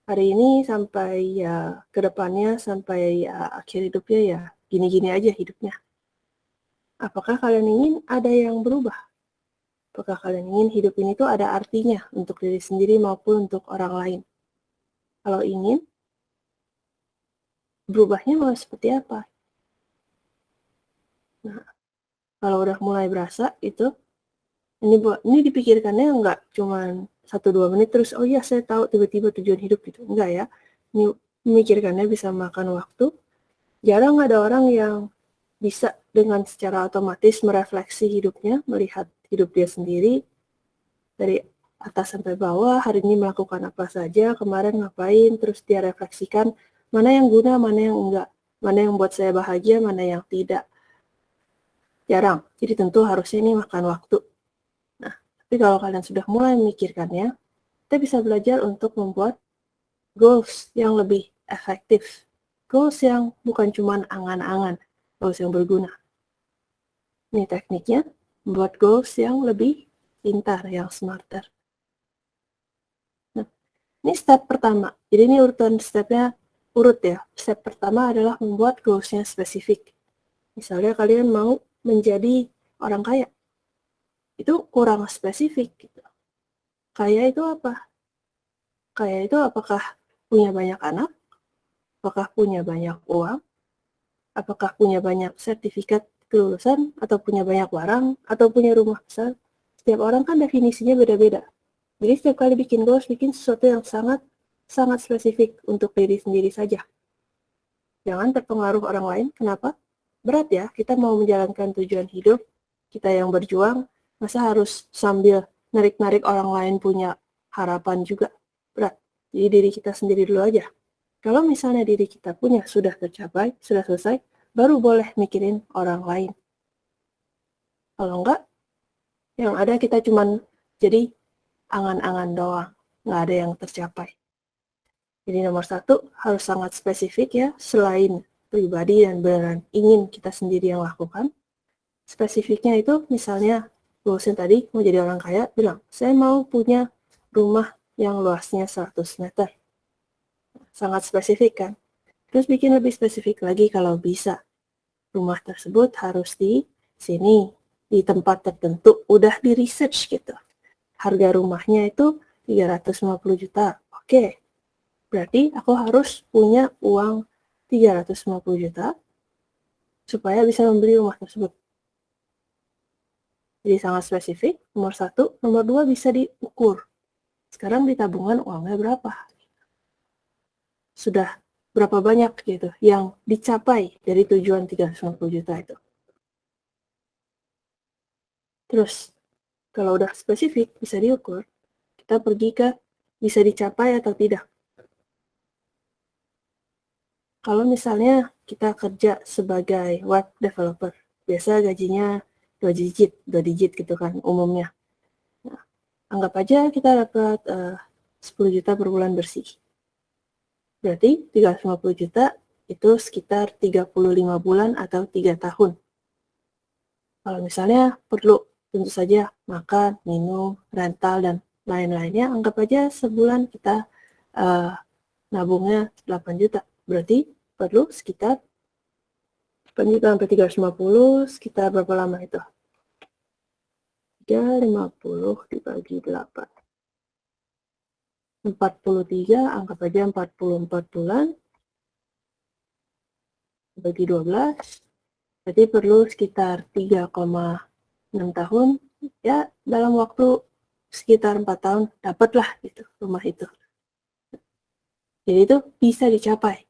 hari ini sampai ya ke depannya, sampai ya akhir hidupnya ya gini-gini aja hidupnya. Apakah kalian ingin ada yang berubah? Apakah kalian ingin hidup ini tuh ada artinya untuk diri sendiri maupun untuk orang lain? Kalau ingin, berubahnya mau seperti apa? Nah, kalau udah mulai berasa itu, ini dipikirkannya nggak cuman 1-2 menit terus, oh iya saya tahu tiba-tiba tujuan hidup gitu. Enggak ya. Ini memikirkannya bisa makan waktu. Jarang ada orang yang bisa dengan secara otomatis merefleksi hidupnya, melihat hidup dia sendiri dari atas sampai bawah, hari ini melakukan apa saja, kemarin ngapain, terus dia refleksikan mana yang guna, mana yang enggak, mana yang buat saya bahagia, mana yang tidak. Jarang. Jadi tentu harusnya ini makan waktu. Nah, tapi kalau kalian sudah mulai memikirkannya, kita bisa belajar untuk membuat goals yang lebih efektif. Goals yang bukan cuma angan-angan, goals yang berguna. Ini tekniknya, membuat goals yang lebih pintar, yang smarter. Nah, ini step pertama. Jadi ini urutan stepnya urut ya. Step pertama adalah membuat goals-nya spesifik. Misalnya kalian mau menjadi orang kaya. Itu kurang spesifik gitu. Kaya itu apa? Kaya itu apakah punya banyak anak? Apakah punya banyak uang? Apakah punya banyak sertifikat kelulusan? Atau punya banyak barang? Atau punya rumah besar? Setiap orang kan definisinya beda-beda. Jadi setiap kali bikin goals, bikin sesuatu yang sangat spesifik untuk diri sendiri saja. Jangan terpengaruh orang lain. Kenapa? Berat ya, kita mau menjalankan tujuan hidup, kita yang berjuang, masa harus sambil narik-narik orang lain punya harapan juga. Berat. Jadi diri kita sendiri dulu aja. Kalau misalnya diri kita punya sudah tercapai, sudah selesai, baru boleh mikirin orang lain. Kalau enggak, yang ada kita cuman jadi angan-angan doang, nggak ada yang tercapai. Jadi nomor satu harus sangat spesifik ya, selain pribadi dan beneran ingin kita sendiri yang lakukan. Spesifiknya itu misalnya goalsnya tadi mau jadi orang kaya, bilang saya mau punya rumah yang luasnya 100 meter. Sangat spesifik kan? Terus bikin lebih spesifik lagi kalau bisa. Rumah tersebut harus di sini, di tempat tertentu, udah di research gitu. Harga rumahnya itu 350 juta. Oke, berarti aku harus punya uang 350 juta supaya bisa membeli rumah tersebut. Jadi sangat spesifik, nomor satu. Nomor dua bisa diukur. Sekarang di tabungan uangnya berapa? Sudah berapa banyak gitu yang dicapai dari tujuan 350 juta itu. Terus, kalau udah spesifik, bisa diukur, kita pergi ke bisa dicapai atau tidak. Kalau misalnya kita kerja sebagai web developer, biasa gajinya 2 digit gitu kan umumnya. Nah, anggap aja kita dapat 10 juta per bulan bersih. Berarti 350 juta itu sekitar 35 bulan atau 3 tahun. Kalau misalnya perlu tentu saja makan, minum, rental, dan lain-lainnya, anggap aja sebulan kita uh, nabungnya 8 juta. Berarti perlu sekitar 8 juta sampai 350, sekitar berapa lama itu? 350 dibagi 8. 43, anggap aja 44 bulan, bagi 12, berarti perlu sekitar 3,6 tahun, ya dalam waktu sekitar 4 tahun dapatlah gitu rumah itu. Jadi itu bisa dicapai.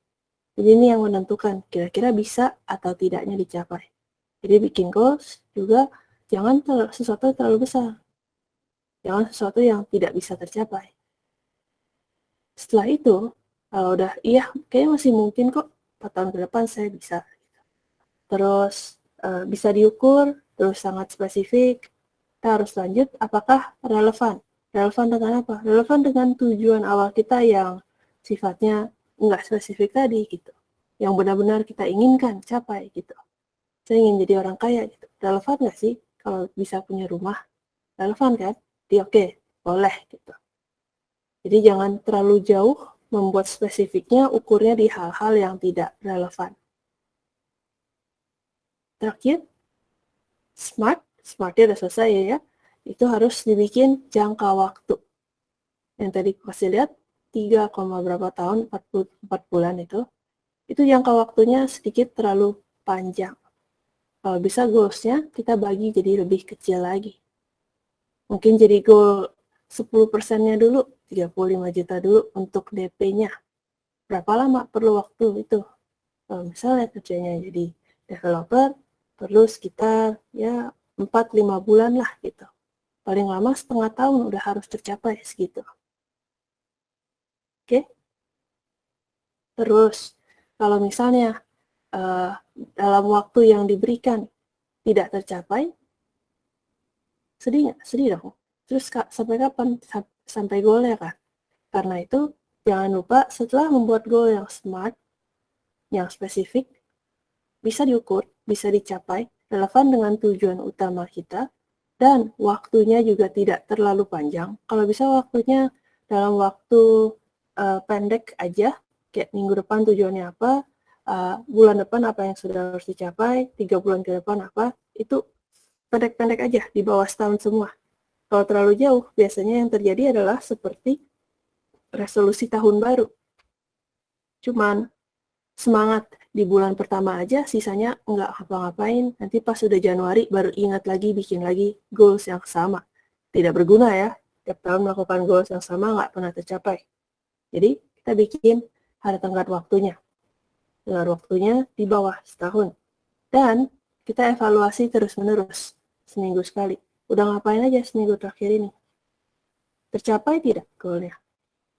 Jadi ini yang menentukan kira-kira bisa atau tidaknya dicapai. Jadi bikin goals juga jangan sesuatu terlalu besar. Jangan sesuatu yang tidak bisa tercapai. Setelah itu, kalau udah iya kayaknya masih mungkin kok 4 tahun ke depan saya bisa. Terus bisa diukur, terus sangat spesifik. Kita harus lanjut apakah relevan. Relevan dengan apa? Relevan dengan tujuan awal kita yang sifatnya nggak spesifik tadi gitu. Yang benar-benar kita inginkan capai gitu. Saya ingin jadi orang kaya gitu. Relevan nggak sih kalau bisa punya rumah? Relevan kan? Jadi oke, boleh gitu. Jadi jangan terlalu jauh membuat spesifiknya ukurnya di hal-hal yang tidak relevan. Terakhir, smartnya udah selesai ya. Itu harus dibikin jangka waktu. Yang tadi kasih lihat 3, berapa tahun, 4 bulan itu jangka waktunya sedikit terlalu panjang. Kalau bisa goals-nya kita bagi jadi lebih kecil lagi. Mungkin jadi goal 10%-nya dulu, 35 juta dulu untuk DP-nya. Berapa lama perlu waktu itu? Kalau misalnya kerjanya jadi developer, perlu sekitar ya 4-5 bulan lah gitu. Paling lama setengah tahun udah harus tercapai segitu. Oke? Terus, kalau misalnya dalam waktu yang diberikan tidak tercapai, sedih nggak? Sedih dong. Terus sampai kapan? Sampai goal ya kan? Karena itu, jangan lupa setelah membuat goal yang smart, yang spesifik, bisa diukur, bisa dicapai, relevan dengan tujuan utama kita, dan waktunya juga tidak terlalu panjang. Kalau bisa waktunya dalam waktu pendek aja, kayak minggu depan tujuannya apa, bulan depan apa yang sudah harus dicapai, 3 bulan ke depan apa, itu pendek-pendek aja, di bawah setahun semua. Kalau terlalu jauh, biasanya yang terjadi adalah seperti resolusi tahun baru. Cuman semangat di bulan pertama aja, sisanya nggak ngapa-ngapain, nanti pas udah Januari baru ingat lagi bikin lagi goals yang sama. Tidak berguna ya, tiap tahun melakukan goals yang sama nggak pernah tercapai. Jadi kita bikin ada tenggat waktunya. Tenggat waktunya di bawah setahun. Dan kita evaluasi terus-menerus, seminggu sekali. Udah ngapain aja seminggu terakhir ini? Tercapai tidak goalnya?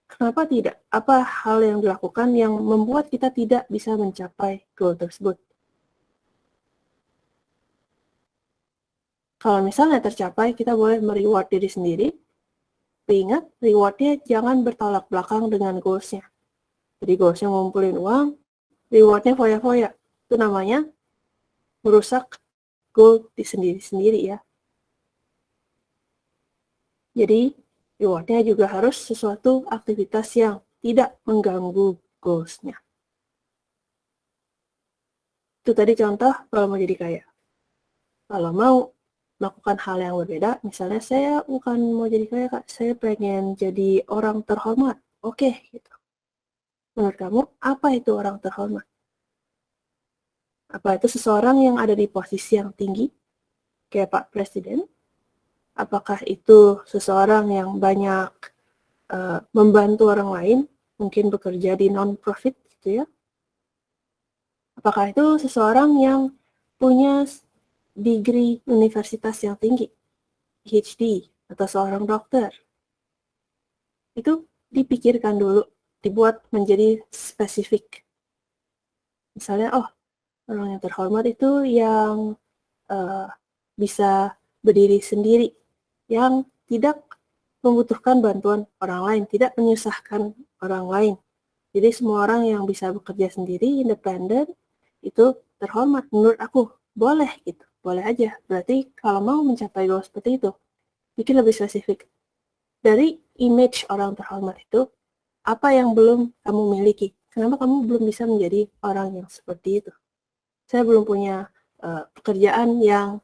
Kenapa tidak? Apa hal yang dilakukan yang membuat kita tidak bisa mencapai goal tersebut? Kalau misalnya tercapai, kita boleh mereward diri sendiri. Tapi ingat, rewardnya jangan bertolak belakang dengan goals-nya. Jadi goals-nya ngumpulin uang, rewardnya foya-foya. Itu namanya merusak goal di sendiri-sendiri ya. Jadi, rewardnya juga harus sesuatu aktivitas yang tidak mengganggu goals-nya. Itu tadi contoh kalau mau jadi kaya. Kalau mau melakukan hal yang berbeda, misalnya saya bukan mau jadi kaya, Kak, saya pengen jadi orang terhormat. Oke, gitu. Menurut kamu, apa itu orang terhormat? Apa itu seseorang yang ada di posisi yang tinggi, kayak Pak Presiden? Apakah itu seseorang yang banyak membantu orang lain, mungkin bekerja di non-profit gitu ya? Apakah itu seseorang yang punya degree universitas yang tinggi, PhD, atau seorang dokter? Itu dipikirkan dulu, dibuat menjadi spesifik. Misalnya, oh, orang yang terhormat itu yang bisa berdiri sendiri, yang tidak membutuhkan bantuan orang lain, tidak menyusahkan orang lain. Jadi semua orang yang bisa bekerja sendiri, independen, itu terhormat menurut aku. Boleh gitu, boleh aja. Berarti kalau mau mencapai goal seperti itu, bikin lebih spesifik. Dari image orang terhormat itu, apa yang belum kamu miliki? Kenapa kamu belum bisa menjadi orang yang seperti itu? Saya belum punya pekerjaan yang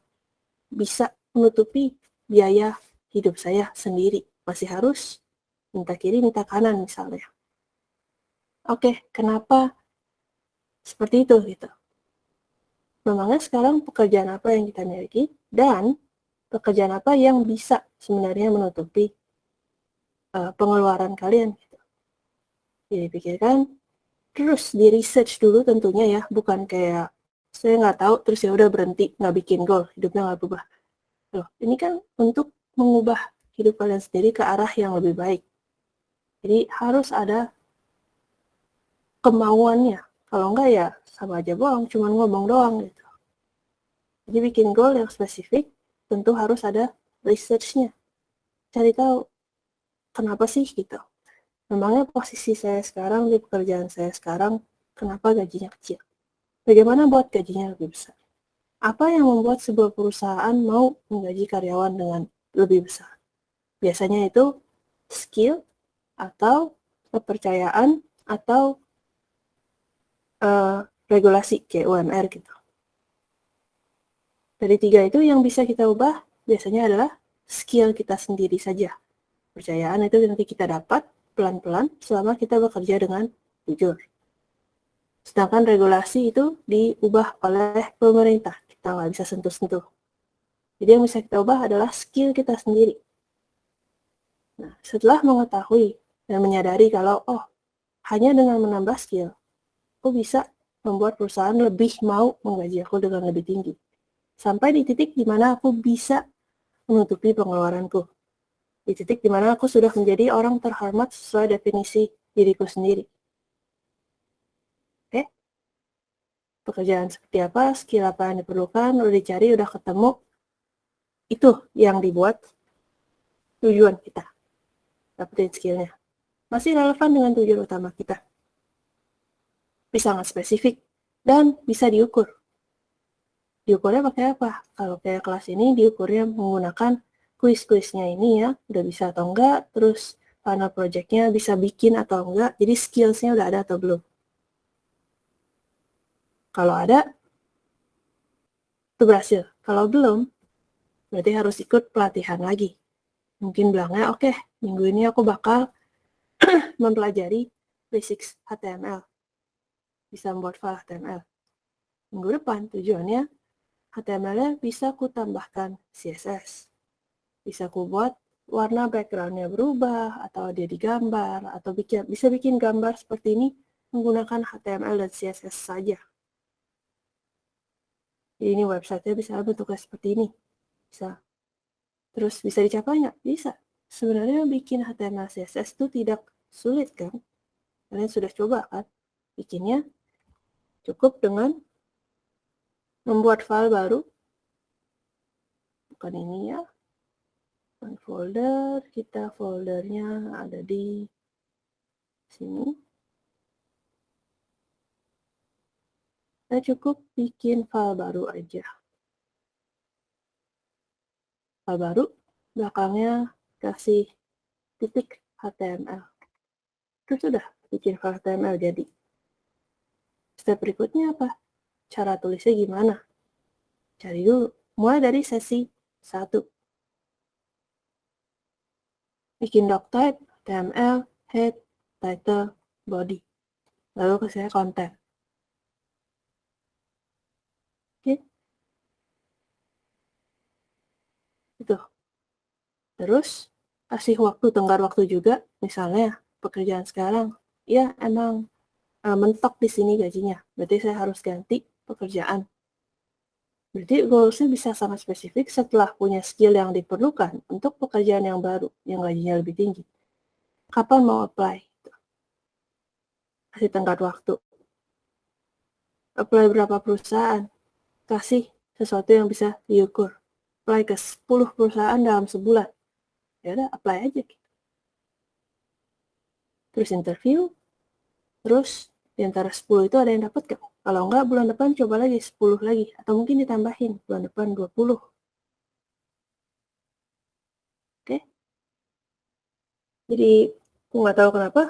bisa menutupi biaya hidup saya sendiri. Masih harus minta kiri, minta kanan misalnya. Oke, kenapa seperti itu gitu? Memangnya sekarang pekerjaan apa yang kita miliki dan pekerjaan apa yang bisa sebenarnya menutupi pengeluaran kalian gitu. Jadi pikirkan, terus di research dulu tentunya ya, bukan kayak saya nggak tahu terus ya udah berhenti nggak bikin goal, hidupnya nggak berubah. Loh, ini kan untuk mengubah hidup kalian sendiri ke arah yang lebih baik. Jadi harus ada kemauannya. Kalau enggak ya sama aja bohong, cuma ngomong doang gitu. Jadi bikin goal yang spesifik tentu harus ada research-nya. Cari tahu kenapa sih gitu. Memangnya posisi saya sekarang di pekerjaan saya sekarang kenapa gajinya kecil? Bagaimana buat gajinya lebih besar? Apa yang membuat sebuah perusahaan mau menggaji karyawan dengan lebih besar? Biasanya itu skill atau kepercayaan, atau regulasi kayak UMR gitu. Dari 3 itu yang bisa kita ubah biasanya adalah skill kita sendiri saja. Kepercayaan itu nanti kita dapat pelan-pelan selama kita bekerja dengan jujur. Sedangkan regulasi itu diubah oleh pemerintah. Kita nggak bisa sentuh-sentuh. Jadi yang bisa kita ubah adalah skill kita sendiri. Nah, setelah mengetahui dan menyadari kalau, hanya dengan menambah skill, aku bisa membuat perusahaan lebih mau menggaji aku dengan lebih tinggi. Sampai di titik di mana aku bisa menutupi pengeluaranku. Di titik di mana aku sudah menjadi orang terhormat sesuai definisi diriku sendiri. Oke? Pekerjaan seperti apa, skill apa yang diperlukan, udah dicari, udah ketemu. Itu yang dibuat tujuan kita. Dapetin skillnya. Masih relevan dengan tujuan utama kita. Bisa sangat spesifik dan bisa diukur. Diukurnya pakai apa? Kalau kayak kelas ini diukurnya menggunakan kuis-kuisnya ini ya, udah bisa atau enggak, terus final project-nya bisa bikin atau enggak, jadi skills-nya udah ada atau belum. Kalau ada, itu berhasil. Kalau belum, berarti harus ikut pelatihan lagi. Mungkin bilangnya, oke, minggu ini aku bakal mempelajari basics HTML. Bisa membuat file HTML. Minggu depan tujuannya HTML-nya bisa ku tambahkan CSS. Bisa ku buat warna background-nya berubah, atau dia digambar, atau bisa bikin gambar seperti ini menggunakan HTML dan CSS saja. Jadi ini website-nya bisa bentuknya seperti ini. Bisa. Terus bisa dicapai nggak? Bisa. Sebenarnya bikin HTML CSS itu tidak sulit kan? Kalian sudah coba kan? Bikinnya cukup dengan membuat file baru. Bukan ini ya. Bukan folder. Kita foldernya ada di sini. Kita cukup bikin file baru aja. File baru, belakangnya kasih titik HTML. Terus sudah bikin file HTML jadi. Step berikutnya apa? Cara tulisnya gimana? Cari dulu. Mulai dari sesi 1. Bikin doc type, HTML, head, title, body. Lalu kasih konten. Oke? Itu. Terus, kasih waktu, tenggat waktu juga. Misalnya, pekerjaan sekarang, ya emang mentok di sini gajinya. Berarti saya harus ganti pekerjaan. Berarti goals-nya bisa sangat spesifik setelah punya skill yang diperlukan untuk pekerjaan yang baru, yang gajinya lebih tinggi. Kapan mau apply? Kasih tenggat waktu. Apply berapa perusahaan? Kasih sesuatu yang bisa diukur. Apply ke 10 perusahaan dalam sebulan. Ya udah, apply aja. Terus interview, terus di antara 10 itu ada yang dapat gak? Kalau enggak, bulan depan coba lagi 10 lagi. Atau mungkin ditambahin, bulan depan 20. Oke? Jadi, aku nggak tahu kenapa,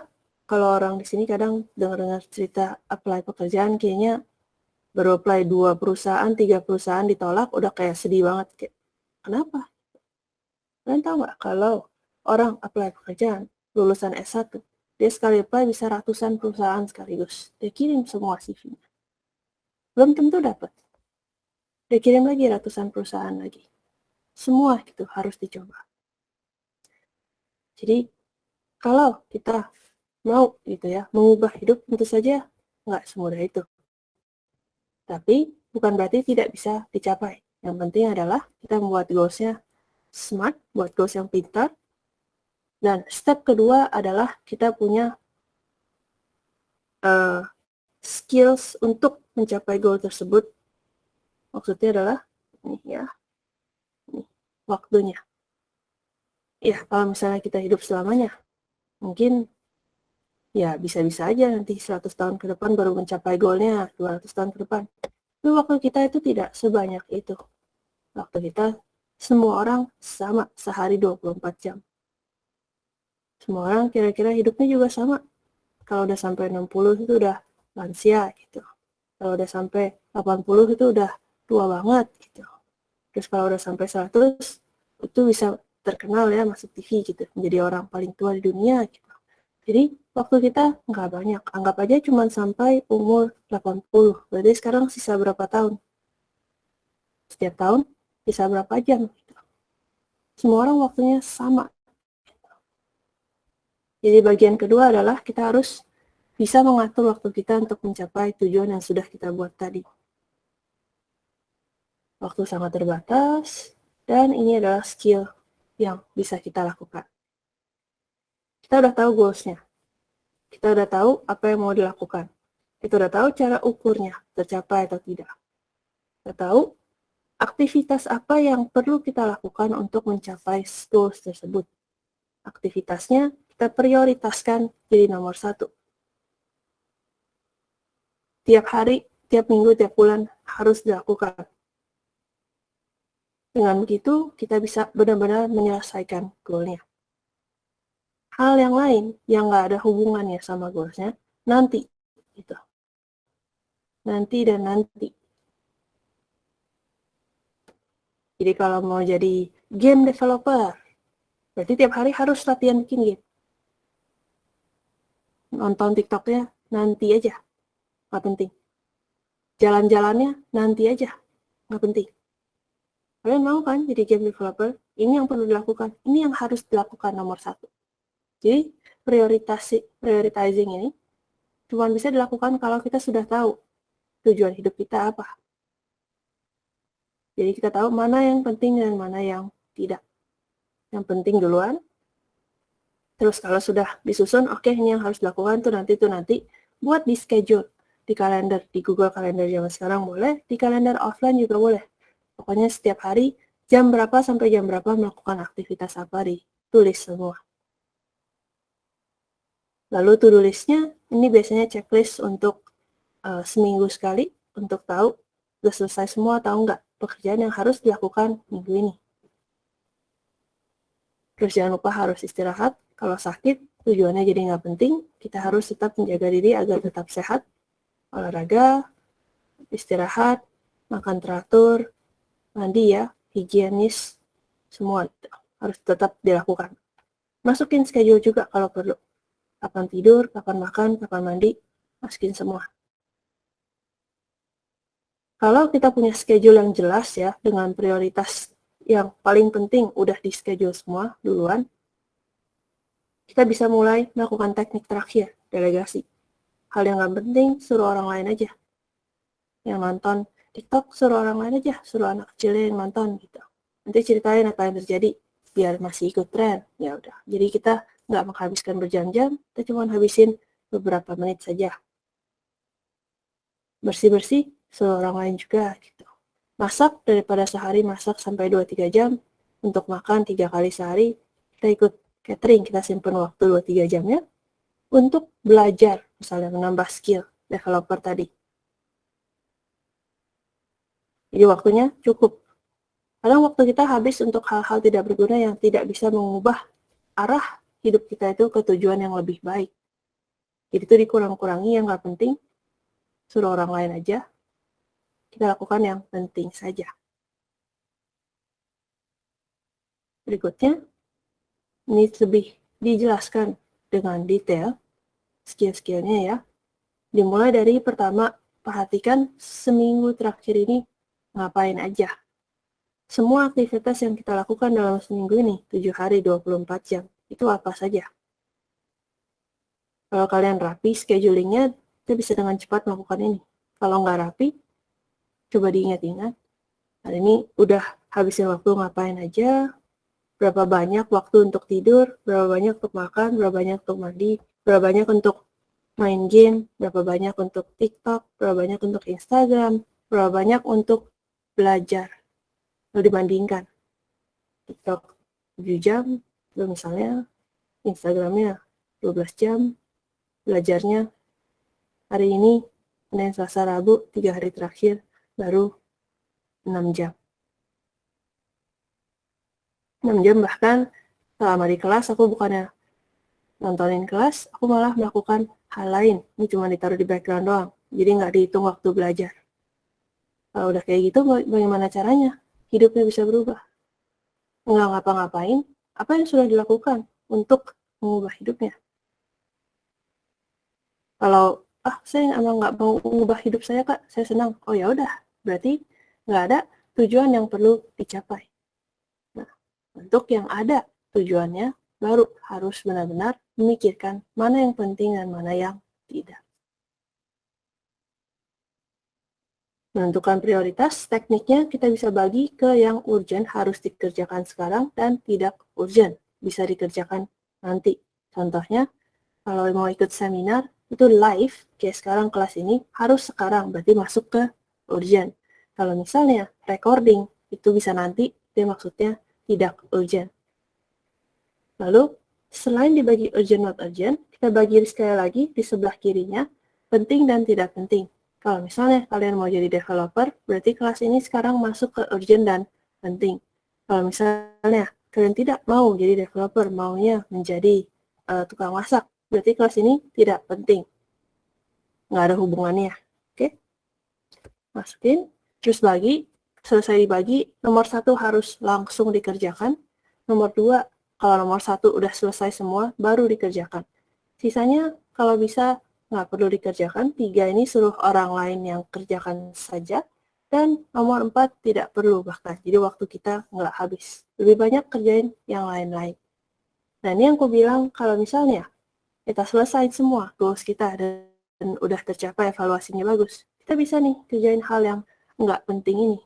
kalau orang di sini kadang dengar-dengar cerita apply pekerjaan, kayaknya baru apply 2 perusahaan, 3 perusahaan ditolak, udah kayak sedih banget. Kayak, kenapa? Kalian tahu nggak kalau orang apply pekerjaan, lulusan S1, dia sekali apply bisa ratusan perusahaan sekaligus. Dia kirim semua CV-nya. Belum tentu dapat. Dia kirim lagi ratusan perusahaan lagi. Semua itu harus dicoba. Jadi, kalau kita mau gitu ya, mengubah hidup, tentu saja nggak semudah itu. Tapi, bukan berarti tidak bisa dicapai. Yang penting adalah kita membuat goals-nya smart, buat goals yang pintar. Dan step kedua adalah kita punya skills untuk mencapai goal tersebut. Maksudnya adalah ini ya, ini, waktunya. Ya, kalau misalnya kita hidup selamanya, mungkin ya bisa-bisa aja nanti 100 tahun ke depan baru mencapai goalnya, 200 tahun ke depan. Tapi waktu kita itu tidak sebanyak itu. Waktu kita, semua orang sama, sehari 24 jam. Semua orang kira-kira hidupnya juga sama, Kalau udah sampai 60 itu udah lansia gitu. Kalau udah sampai 80 itu udah tua banget gitu. Terus kalau udah sampai 100 itu bisa terkenal ya masuk TV gitu, menjadi orang paling tua di dunia gitu. Jadi waktu kita nggak banyak, anggap aja cuma sampai umur 80. Berarti sekarang sisa berapa tahun? Setiap tahun sisa berapa jam? Gitu. Semua orang waktunya sama. Jadi bagian kedua adalah kita harus bisa mengatur waktu kita untuk mencapai tujuan yang sudah kita buat tadi. Waktu sangat terbatas, dan ini adalah skill yang bisa kita lakukan. Kita udah tahu goals-nya. Kita udah tahu apa yang mau dilakukan. Kita udah tahu cara ukurnya, tercapai atau tidak. Kita tahu aktivitas apa yang perlu kita lakukan untuk mencapai goals tersebut. Aktivitasnya kita prioritaskan jadi nomor 1. Tiap hari, tiap minggu, tiap bulan harus dilakukan. Dengan begitu, kita bisa benar-benar menyelesaikan goalnya. Hal yang lain yang nggak ada hubungannya sama goalsnya, nanti. Gitu. Nanti dan nanti. Jadi kalau mau jadi game developer, berarti tiap hari harus latihan bikin game. Nonton TikToknya nanti aja, nggak penting. Jalan-jalannya nanti aja, nggak penting. Kalian mau kan jadi game developer? Ini yang perlu dilakukan. Ini yang harus dilakukan nomor 1. Jadi prioritizing ini cuma bisa dilakukan kalau kita sudah tahu tujuan hidup kita apa. Jadi kita tahu mana yang penting dan mana yang tidak. Yang penting duluan. Terus kalau sudah disusun, oke, ini yang harus dilakukan tuh nanti. Buat di schedule, di kalender, di Google Calendar zaman sekarang boleh, di kalender offline juga boleh. Pokoknya setiap hari, jam berapa sampai jam berapa melakukan aktivitas apa, ditulis semua. Lalu to-do list-nya, ini biasanya checklist untuk seminggu sekali, untuk tahu udah selesai semua atau enggak pekerjaan yang harus dilakukan minggu ini. Terus jangan lupa harus istirahat. Kalau sakit, tujuannya jadi nggak penting. Kita harus tetap menjaga diri agar tetap sehat. Olahraga, istirahat, makan teratur, mandi ya, higienis, semua harus tetap dilakukan. Masukin schedule juga kalau perlu. Kapan tidur, kapan makan, kapan mandi, masukin semua. Kalau kita punya schedule yang jelas ya, dengan prioritas yang paling penting udah di schedule semua duluan, kita bisa mulai melakukan teknik terakhir, delegasi. Hal yang gak penting, suruh orang lain aja. Yang nonton TikTok, suruh orang lain aja, suruh anak kecilnya yang nonton gitu. Nanti ceritain apa yang terjadi, biar masih ikut tren. Ya udah. Jadi kita nggak menghabiskan berjam-jam, kita cuma habisin beberapa menit saja. Bersih-bersih, suruh orang lain juga gitu. Masak daripada sehari masak sampai 2-3 jam, untuk makan 3 kali sehari, kita ikut catering, kita simpan waktu 2-3 jamnya untuk belajar, misalnya menambah skill developer tadi. Jadi waktunya cukup. Kadang waktu kita habis untuk hal-hal tidak berguna yang tidak bisa mengubah arah hidup kita itu ke tujuan yang lebih baik. Jadi itu dikurang-kurangi yang nggak penting, suruh orang lain aja, kita lakukan yang penting saja. Berikutnya, ini lebih dijelaskan dengan detail skill-skillnya ya. Dimulai dari pertama, perhatikan seminggu terakhir ini ngapain aja. Semua aktivitas yang kita lakukan dalam seminggu ini, 7 hari 24 jam, itu apa saja. Kalau kalian rapi schedulingnya, kita bisa dengan cepat melakukan ini. Kalau nggak rapi, coba diingat-ingat. Hari ini udah habisin waktu ngapain aja, berapa banyak waktu untuk tidur, berapa banyak untuk makan, berapa banyak untuk mandi, berapa banyak untuk main game, berapa banyak untuk TikTok, berapa banyak untuk Instagram, berapa banyak untuk belajar. Lalu dibandingkan. TikTok 7 jam, lalu misalnya Instagramnya 12 jam, belajarnya hari ini, Senin, Selasa, Rabu, 3 hari terakhir, baru 6 jam. 6 jam bahkan selama di kelas aku bukannya nontonin kelas, aku malah melakukan hal lain. Ini cuma ditaruh di background doang. Jadi nggak dihitung waktu belajar. Kalau udah kayak gitu, bagaimana caranya? Hidupnya bisa berubah. Nggak ngapa-ngapain, apa yang sudah dilakukan untuk mengubah hidupnya? Kalau, saya emang nggak mau mengubah hidup saya, Kak, saya senang. Oh ya udah, berarti nggak ada tujuan yang perlu dicapai. Nah, untuk yang ada tujuannya, baru harus benar-benar memikirkan mana yang penting dan mana yang tidak. Menentukan prioritas, tekniknya kita bisa bagi ke yang urgent harus dikerjakan sekarang dan tidak urgent, bisa dikerjakan nanti. Contohnya, kalau mau ikut seminar, itu live, kayak sekarang kelas ini, harus sekarang, berarti masuk ke urgent. Kalau misalnya recording, itu bisa nanti, dia maksudnya tidak urgent. Lalu, selain dibagi urgent not urgent, kita bagi sekali lagi di sebelah kirinya, penting dan tidak penting. Kalau misalnya kalian mau jadi developer, berarti kelas ini sekarang masuk ke urgent dan penting. Kalau misalnya kalian tidak mau jadi developer, maunya menjadi tukang masak, berarti kelas ini tidak penting. Nggak ada hubungannya. Oke? Masukin, terus bagi, selesai dibagi, nomor 1 harus langsung dikerjakan. Nomor 2, kalau nomor 1 udah selesai semua, baru dikerjakan. Sisanya, kalau bisa, nggak perlu dikerjakan. 3 ini suruh orang lain yang kerjakan saja. Dan nomor 4 tidak perlu bahkan. Jadi waktu kita nggak habis. Lebih banyak kerjain yang lain-lain. Nah ini yang aku bilang, kalau misalnya kita selesai semua goals kita dan udah tercapai evaluasinya bagus, kita bisa nih kerjain hal yang nggak penting ini.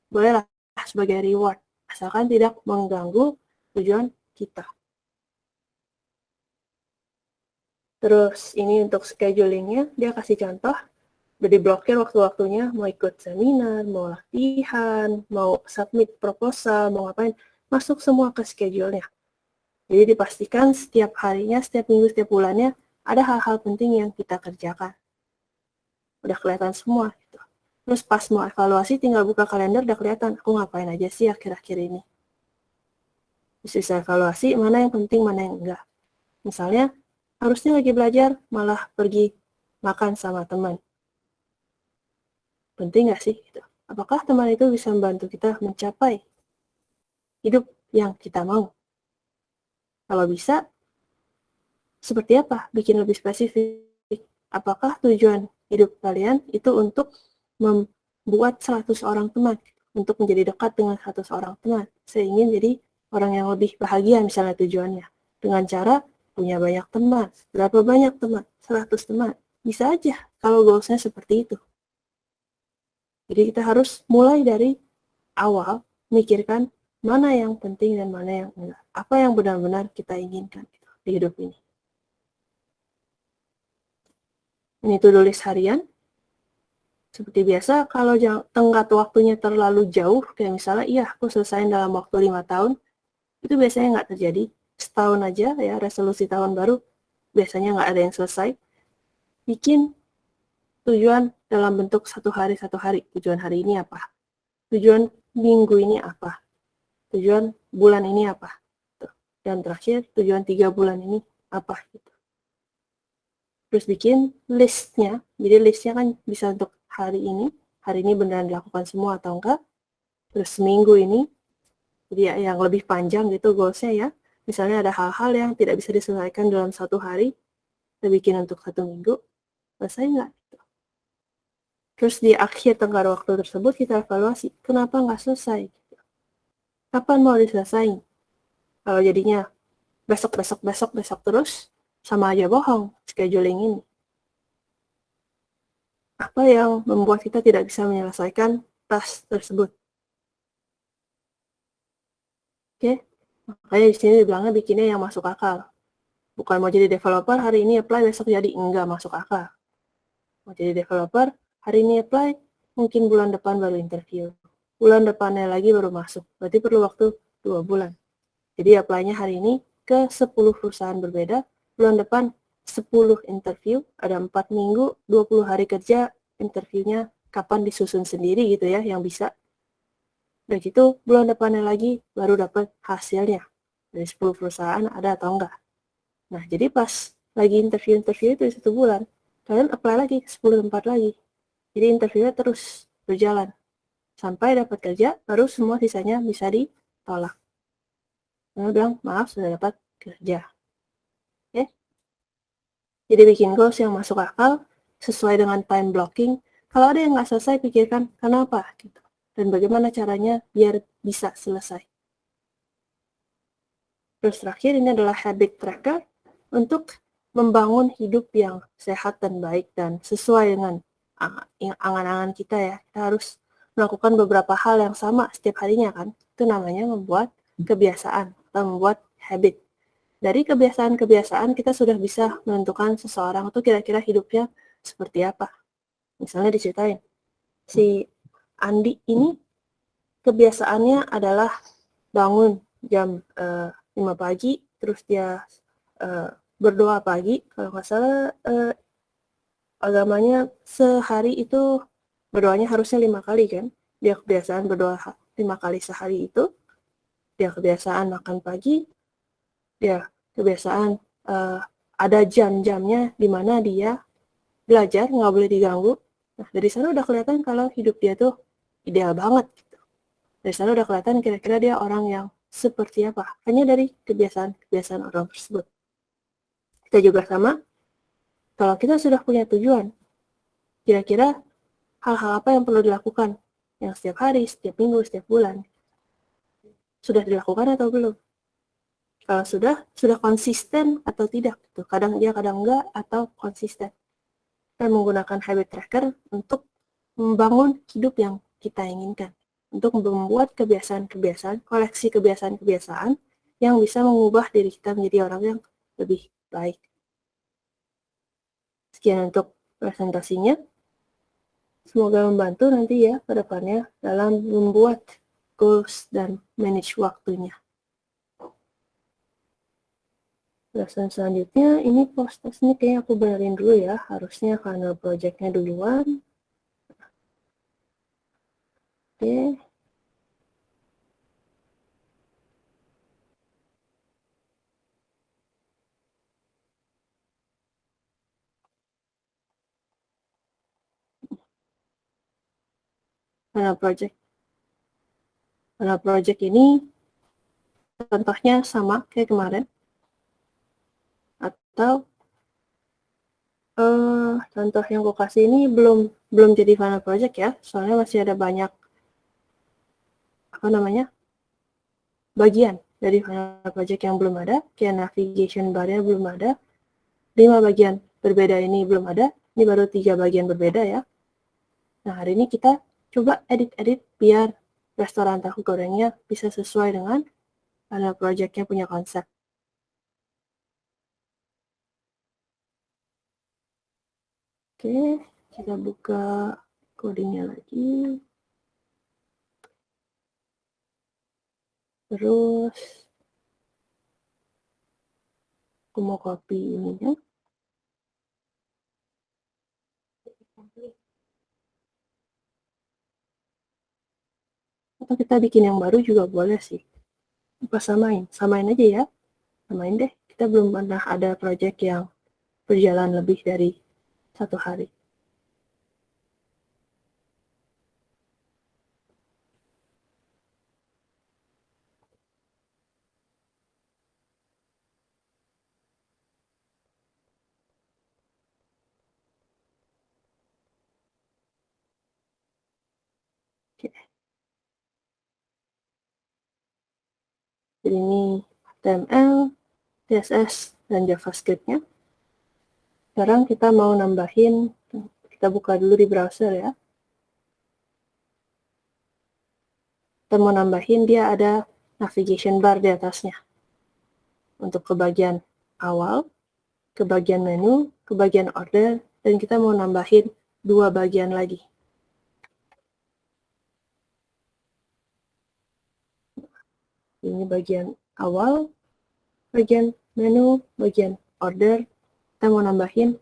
Bolehlah sebagai reward, asalkan tidak mengganggu tujuan kita. Terus ini untuk schedulingnya, dia kasih contoh, udah diblokir waktu-waktunya, mau ikut seminar, mau latihan, mau submit proposal, mau ngapain, masuk semua ke schedule-nya. Jadi dipastikan setiap harinya, setiap minggu, setiap bulannya, ada hal-hal penting yang kita kerjakan. Udah kelihatan semua gitu. Terus pas mau evaluasi, tinggal buka kalender, udah kelihatan, aku ngapain aja sih akhir-akhir ini. Bisa evaluasi, mana yang penting, mana yang enggak. Misalnya, harusnya lagi belajar, malah pergi makan sama teman. Penting nggak sih? Gitu. Apakah teman itu bisa membantu kita mencapai hidup yang kita mau? Kalau bisa, seperti apa? Bikin lebih spesifik. Apakah tujuan hidup kalian itu untuk membuat 100 orang teman? Untuk menjadi dekat dengan 100 orang teman? Saya ingin jadi orang yang lebih bahagia misalnya tujuannya. Dengan cara punya banyak teman. Berapa banyak teman? 100 teman. Bisa aja kalau goals-nya seperti itu. Jadi kita harus mulai dari awal memikirkan mana yang penting dan mana yang enggak. Apa yang benar-benar kita inginkan di hidup ini. Ini to-do list harian. Seperti biasa, kalau tenggat waktunya terlalu jauh, kayak misalnya, iya aku selesaiin dalam waktu 5 tahun, itu biasanya nggak terjadi. Setahun aja ya, resolusi tahun baru, biasanya nggak ada yang selesai. Bikin tujuan dalam bentuk satu hari. Tujuan hari ini apa? Tujuan minggu ini apa? Tujuan bulan ini apa? Dan terakhir, tujuan 3 bulan ini apa? Gitu. Terus bikin listnya, jadi listnya kan bisa untuk hari ini beneran dilakukan semua atau enggak. Terus seminggu ini, jadi yang lebih panjang gitu goalsnya ya. Misalnya ada hal-hal yang tidak bisa diselesaikan dalam 1 hari, kita bikin untuk 1 minggu, selesai nggak? Terus di akhir tenggat waktu tersebut kita evaluasi, kenapa nggak selesai? Kapan mau diselesaikan? Kalau jadinya besok terus, sama aja bohong scheduling ini. Apa yang membuat kita tidak bisa menyelesaikan task tersebut? Oke, makanya di sini dibilangnya bikinnya yang masuk akal. Bukan mau jadi developer, hari ini apply, besok jadi. Enggak masuk akal. Mau jadi developer, hari ini apply, mungkin bulan depan baru interview. Bulan depannya lagi baru masuk. Berarti perlu waktu 2 bulan. Jadi apply-nya hari ini ke 10 perusahaan berbeda. Bulan depan 10 interview, ada 4 minggu, 20 hari kerja, interviewnya kapan disusun sendiri gitu ya, yang bisa. Udah gitu, bulan depannya lagi baru dapat hasilnya. Dari 10 perusahaan ada atau enggak. Nah, jadi pas lagi interview itu di 1 bulan, kalian apply lagi ke 10 tempat lagi. Jadi interviewnya terus berjalan. Sampai dapat kerja, baru semua sisanya bisa ditolak. Lalu bilang, maaf sudah dapat kerja. Oke? Jadi bikin goals yang masuk akal, sesuai dengan time blocking. Kalau ada yang nggak selesai, pikirkan kenapa gitu. Dan bagaimana caranya biar bisa selesai. Terus terakhir ini adalah habit tracker untuk membangun hidup yang sehat dan baik dan sesuai dengan angan-angan kita ya. Kita harus melakukan beberapa hal yang sama setiap harinya kan. Itu namanya membuat kebiasaan atau membuat habit. Dari kebiasaan-kebiasaan kita sudah bisa menentukan seseorang itu kira-kira hidupnya seperti apa. Misalnya diceritain, si Andi ini kebiasaannya adalah bangun jam 5 pagi, terus dia berdoa pagi, kalau nggak salah agamanya sehari itu berdoanya harusnya 5 kali kan. Dia kebiasaan berdoa 5 kali sehari itu, dia kebiasaan makan pagi, dia kebiasaan ada jam-jamnya di mana dia belajar, nggak boleh diganggu. Nah, dari sana udah kelihatan kalau hidup dia tuh ideal banget. Gitu. Dari sana udah kelihatan kira-kira dia orang yang seperti apa. Hanya dari kebiasaan-kebiasaan orang tersebut. Kita juga sama, kalau kita sudah punya tujuan, kira-kira hal-hal apa yang perlu dilakukan? Yang setiap hari, setiap minggu, setiap bulan. Sudah dilakukan atau belum? Kalau sudah konsisten atau tidak? Gitu. Kadang dia, kadang enggak, atau konsisten. Dan menggunakan habit tracker untuk membangun hidup yang kita inginkan. Untuk membuat kebiasaan-kebiasaan, koleksi kebiasaan-kebiasaan yang bisa mengubah diri kita menjadi orang yang lebih baik. Sekian untuk presentasinya. Semoga membantu nanti ya ke depannya dalam membuat goals dan manage waktunya. Ulasan selanjutnya, ini post-test ini kayaknya aku benerin dulu ya. Harusnya karena project-nya duluan. Oke. Karena project ini contohnya sama kayak kemarin. Atau contoh yang aku kasih ini belum jadi final project ya, soalnya masih ada banyak bagian dari final project yang belum ada, kayak navigation bar-nya belum ada, 5 bagian berbeda ini belum ada, ini baru 3 bagian berbeda ya. Nah, hari ini kita coba edit-edit biar restoran tahu gorengnya bisa sesuai dengan final project-nya punya konsep. Oke, kita buka codingnya lagi. Terus aku mau copy ininya. Atau kita bikin yang baru juga boleh sih. Apa samain aja ya. Samain deh. Kita belum pernah ada project yang berjalan lebih dari 1 hari. Oke. Jadi ini HTML, CSS, dan JavaScript-nya. Sekarang kita mau nambahin, kita buka dulu di browser ya. Kita mau nambahin dia ada navigation bar di atasnya. Untuk ke bagian awal, ke bagian menu, ke bagian order, dan kita mau nambahin 2 bagian lagi. Ini bagian awal, bagian menu, bagian order. Kita mau nambahin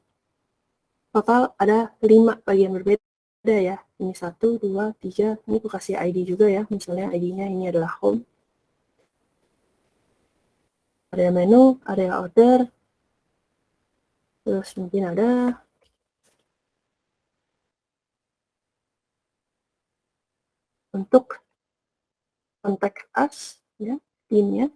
total ada 5 bagian berbeda ya. Ini 1, 2, 3. Ini aku kasih ID juga ya. Misalnya ID-nya ini adalah home. Area menu, area order, Terus mungkin ada untuk contact us, ya, timnya.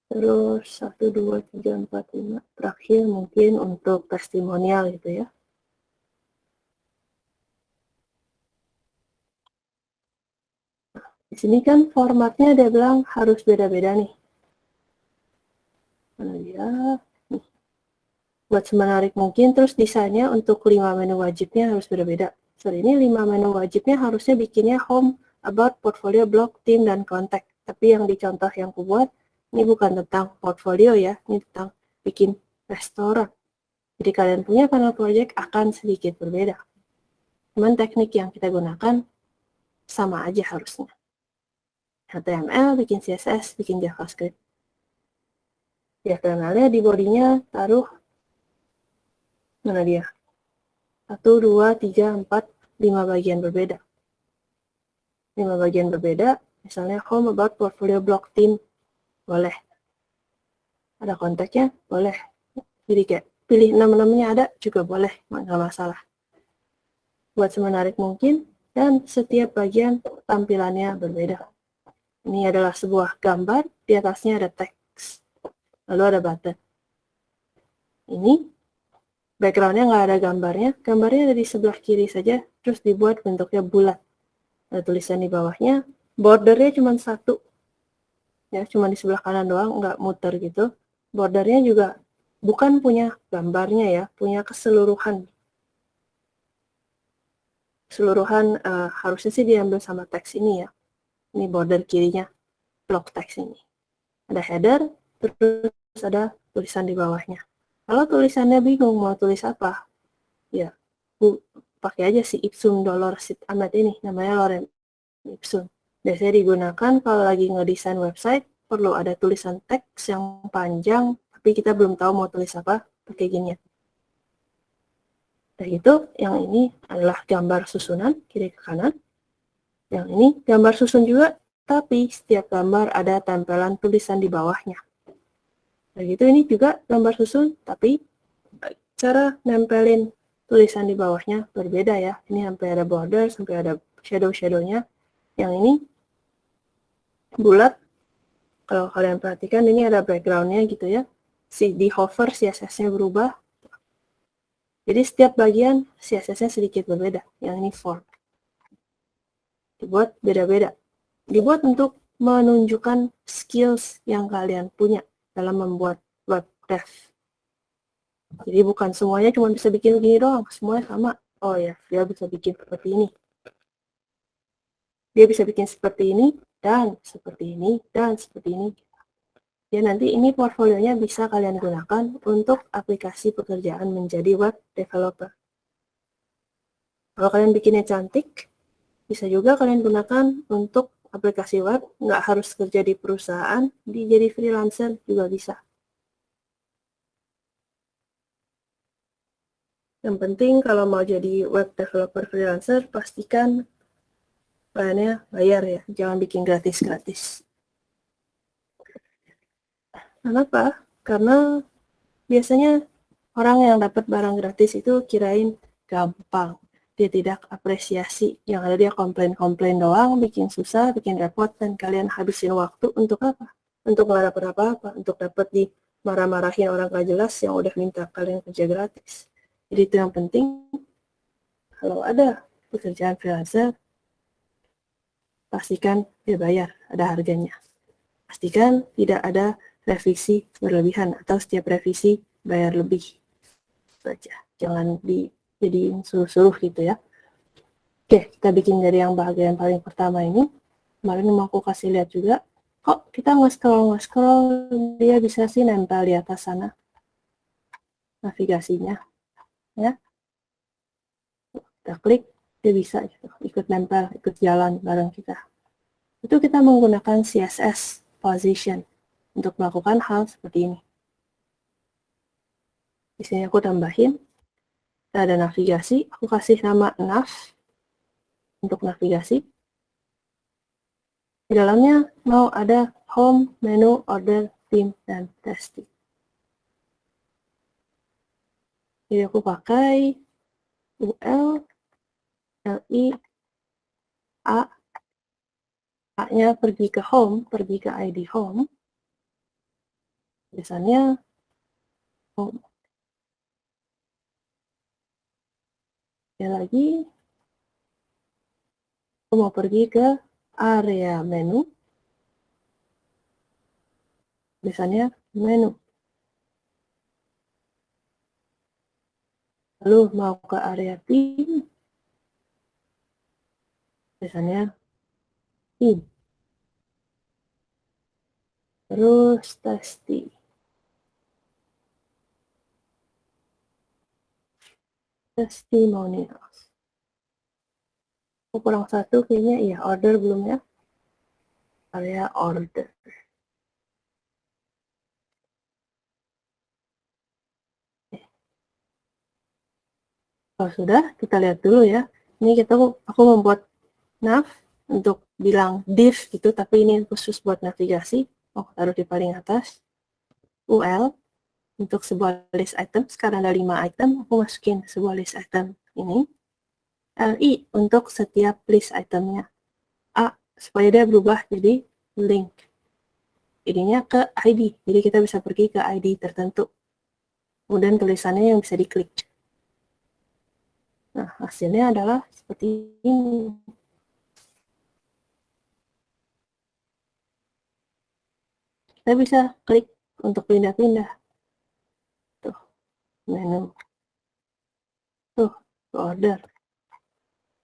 Terus 1, 2, 3, 4, 5. Terakhir mungkin untuk testimonial gitu ya. Di sini kan formatnya dia bilang harus beda-beda nih. Mana dia? Nih. Buat semenarik mungkin, terus desainnya untuk 5 menu wajibnya harus beda-beda. Sorry, ini 5 menu wajibnya harusnya bikinnya home, about, portfolio, blog, team, dan contact. Tapi yang di contoh yang aku buat, ini bukan tentang portfolio ya, ini tentang bikin restoran. Jadi kalian punya panel project akan sedikit berbeda. Cuman teknik yang kita gunakan sama aja harusnya. HTML, bikin CSS, bikin JavaScript. Di HTML-nya di bodinya taruh, mana dia? 1, 2, 3, 4, 5 bagian berbeda. 5 bagian berbeda, misalnya home, about, portfolio, blog, team, boleh. Ada kontaknya, boleh. Jadi kayak pilih 6-6-nya ada juga boleh, nggak masalah. Buat semenarik mungkin, dan setiap bagian tampilannya berbeda. Ini adalah sebuah gambar, di atasnya ada teks, lalu ada button. Ini background-nya nggak ada gambarnya ada di sebelah kiri saja, terus dibuat bentuknya bulat. Ada tulisan di bawahnya, bordernya cuma satu, ya cuma di sebelah kanan doang, nggak muter gitu. Bordernya juga bukan punya gambarnya ya, punya keseluruhan. Harusnya sih diambil sama teks ini ya. Ini border kirinya, blok teks ini. Ada header, terus ada tulisan di bawahnya. Kalau tulisannya bingung mau tulis apa, ya pakai aja si Ipsum Dolor Sit Amat ini, namanya Lorem Ipsum. Biasanya digunakan kalau lagi ngedesain website, perlu ada tulisan teks yang panjang, tapi kita belum tahu mau tulis apa, pakai gini ya. Dan itu, yang ini adalah gambar susunan, kiri ke kanan. Yang ini gambar susun juga, tapi setiap gambar ada tempelan tulisan di bawahnya. Dan itu ini juga gambar susun, tapi cara nempelin tulisan di bawahnya berbeda ya. Ini sampai ada border, sampai ada shadow-shadownya. Yang ini bulat. Kalau kalian perhatikan ini ada background-nya gitu ya. Di hover CSS-nya berubah. Jadi setiap bagian CSS-nya sedikit berbeda. Yang ini form. Dibuat beda-beda. Dibuat untuk menunjukkan skills yang kalian punya dalam membuat web dev. Jadi bukan semuanya cuma bisa bikin gini doang, semuanya sama. Oh ya, dia bisa bikin seperti ini. Dia bisa bikin seperti ini, dan seperti ini, dan seperti ini. Ya, nanti ini portfolionya bisa kalian gunakan untuk aplikasi pekerjaan menjadi web developer. Kalau kalian bikinnya cantik, bisa juga kalian gunakan untuk aplikasi web, nggak harus kerja di perusahaan, jadi freelancer juga bisa. Yang penting kalau mau jadi web developer freelancer, pastikan kaliannya bayar ya, jangan bikin gratis-gratis. Kenapa? Karena biasanya orang yang dapat barang gratis itu kirain gampang. Dia tidak apresiasi. Yang ada dia komplain-komplain doang, bikin susah, bikin repot, dan kalian habisin waktu untuk apa? Untuk nggak dapat apa-apa, untuk dapat dimarah-marahin orang gak jelas yang udah minta kalian kerja gratis. Jadi itu yang penting, kalau ada pekerjaan freelancer, pastikan dia bayar, ada harganya. Pastikan tidak ada revisi berlebihan atau setiap revisi bayar lebih. Saja, jangan dijadiin suruh-suruh gitu ya. Oke, kita bikin dari yang bagian paling pertama ini. Kemarin mau aku kasih lihat juga, kok kita nge-scroll, dia bisa sih nempel di atas sana navigasinya, ya. Kita klik, dia bisa gitu, ikut nempel, ikut jalan bareng kita. Itu kita menggunakan CSS position untuk melakukan hal seperti ini. Di sini aku tambahin, ada navigasi, aku kasih nama nav untuk navigasi. Di dalamnya mau ada home, menu, order, theme, dan testing. Jadi aku pakai UL, LI, A, A-nya pergi ke home, pergi ke ID home. Biasanya home. Ya lagi, aku mau pergi ke area menu. Biasanya menu. Lalu mau ke area theme. Biasanya theme. Terus testing. Testimonials. Kurang satu kayaknya, iya, order belum ya? Area order. Kalau sudah, kita lihat dulu ya. Ini aku membuat nav untuk bilang div gitu, tapi ini khusus buat navigasi. Aku taruh di paling atas. UL untuk sebuah list item. Sekarang ada 5 item, aku masukin sebuah list item ini. LI untuk setiap list itemnya. A supaya dia berubah jadi link. Ininya ke ID, jadi kita bisa pergi ke ID tertentu. Kemudian tulisannya yang bisa diklik. Nah, hasilnya adalah seperti ini. Kita bisa klik untuk pindah-pindah. Tuh, menu. Tuh, order.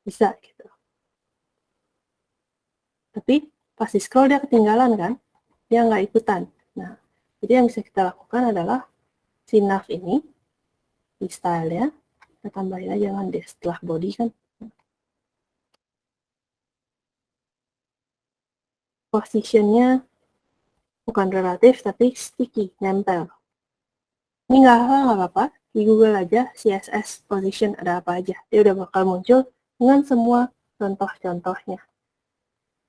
Bisa gitu. Tapi pas di scroll dia ketinggalan kan? Dia nggak ikutan. Nah, jadi yang bisa kita lakukan adalah si nav ini, di style-nya, kita tambahin aja kan di setelah body kan. Positionnya bukan relatif, tapi sticky, nempel. Ini nggak apa-apa, di Google aja CSS position ada apa aja. Dia udah bakal muncul dengan semua contoh-contohnya.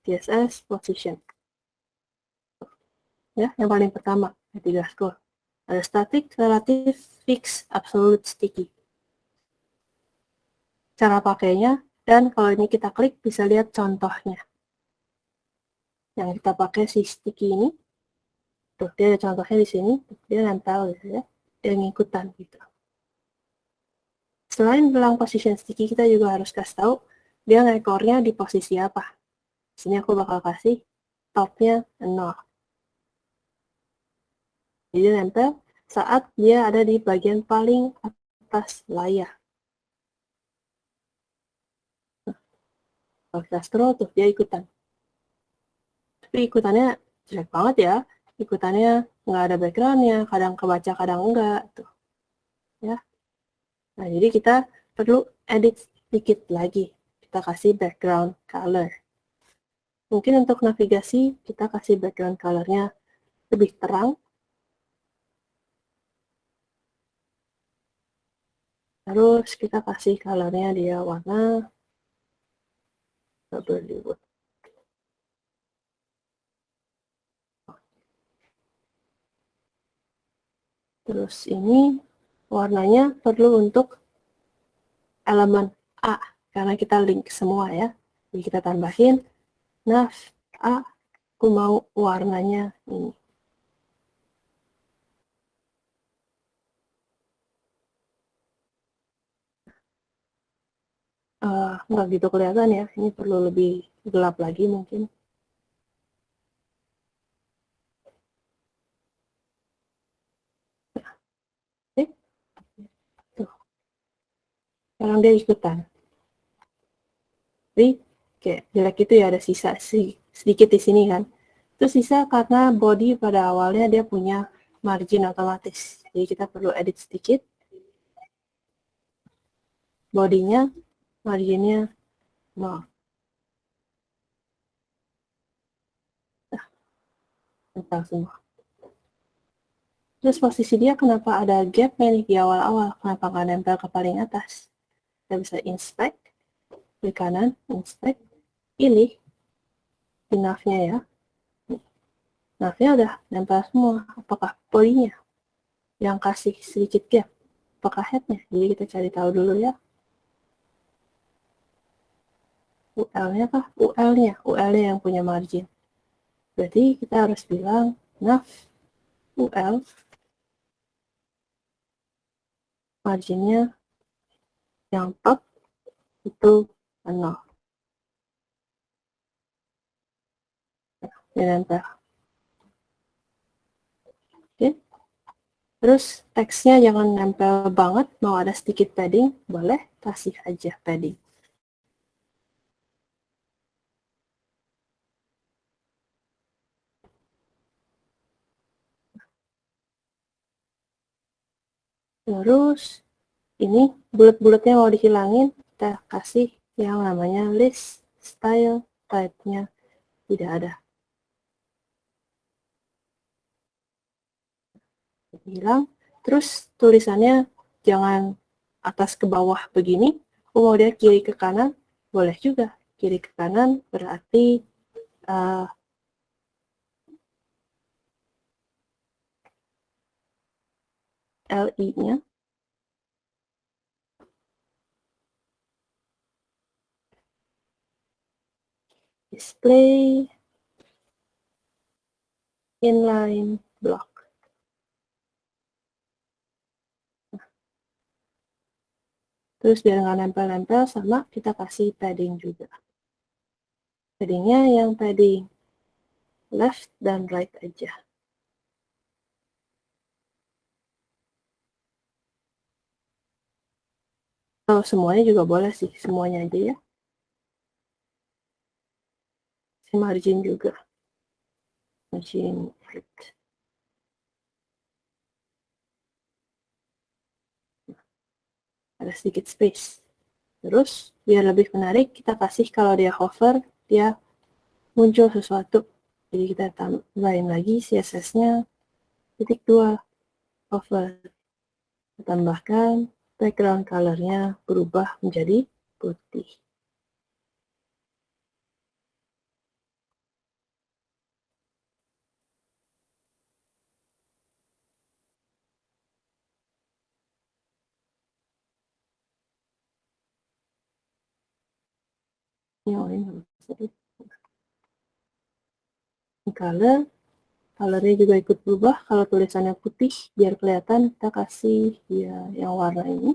CSS position. Ya, yang paling pertama, ketiga scroll. Ada static, relative, fix, absolute, sticky. Cara pakainya, dan kalau ini kita klik bisa lihat contohnya. Yang kita pakai si sticky ini, tuh dia ada contohnya di sini, dia nempel gitu ya, dia ngikutan gitu. Selain bilang position sticky, kita juga harus kasih tahu dia ngekornya di posisi apa. Di sini aku bakal kasih topnya 0. Jadi nempel saat dia ada di bagian paling atas layar. Kalau kita scroll tuh dia ikutan. Tapi ikutannya jelek banget ya. Ikutannya nggak ada backgroundnya, kadang kebaca, kadang enggak. Tuh. Ya. Nah, jadi kita perlu edit sedikit lagi. Kita kasih background color. Mungkin untuk navigasi, kita kasih background color-nya lebih terang. Terus kita kasih color-nya dia warna Bollywood. Terus ini warnanya perlu untuk elemen A, karena kita link semua ya. Jadi kita tambahin nav A, aku mau warnanya ini. Nggak gitu kelihatan ya, ini perlu lebih gelap lagi mungkin. Oke, tuh. Sekarang dia ikutan. Jadi kayak jelek itu ya, ada sisa sedikit di sini kan. Itu sisa karena body pada awalnya dia punya margin otomatis. Jadi kita perlu edit sedikit. Bodinya, marginnya 0. Nah, semua. Terus posisi dia kenapa ada gap nih di awal-awal? Kenapa nggak nempel ke paling atas? Kita bisa inspect, klik kanan, inspect, pilih. di nav-nya ya. Nav-nya udah nempel semua. Apakah body-nya yang kasih sedikit gap? Apakah head-nya? Jadi kita cari tahu dulu ya. UL-nya kah? UL-nya. UL-nya yang punya margin. Berarti kita harus bilang nav UL marginnya yang top itu 0. Nempel. Oke. Terus teksnya jangan nempel banget, mau ada sedikit padding, boleh kasih aja padding. Terus ini bulat-bulatnya mau dihilangin, kita kasih yang namanya list style type-nya tidak ada. Hilang. Terus tulisannya jangan atas ke bawah begini, mau dia kiri ke kanan, boleh juga. Kiri ke kanan berarti LI-nya display inline block. Terus biar nggak nempel-nempel sama kita kasih padding juga. Paddingnya yang padding left dan right aja. Kalau semuanya juga boleh sih, semuanya aja ya. Si margin juga. Margin right. Ada sedikit space. Terus biar lebih menarik kita kasih kalau dia hover dia muncul sesuatu. Jadi kita tambahin lagi CSS-nya titik 2 hover. Tambahkan background color-nya berubah menjadi putih. Colornya juga ikut berubah. Kalau tulisannya putih, biar kelihatan kita kasih ya yang warna ini.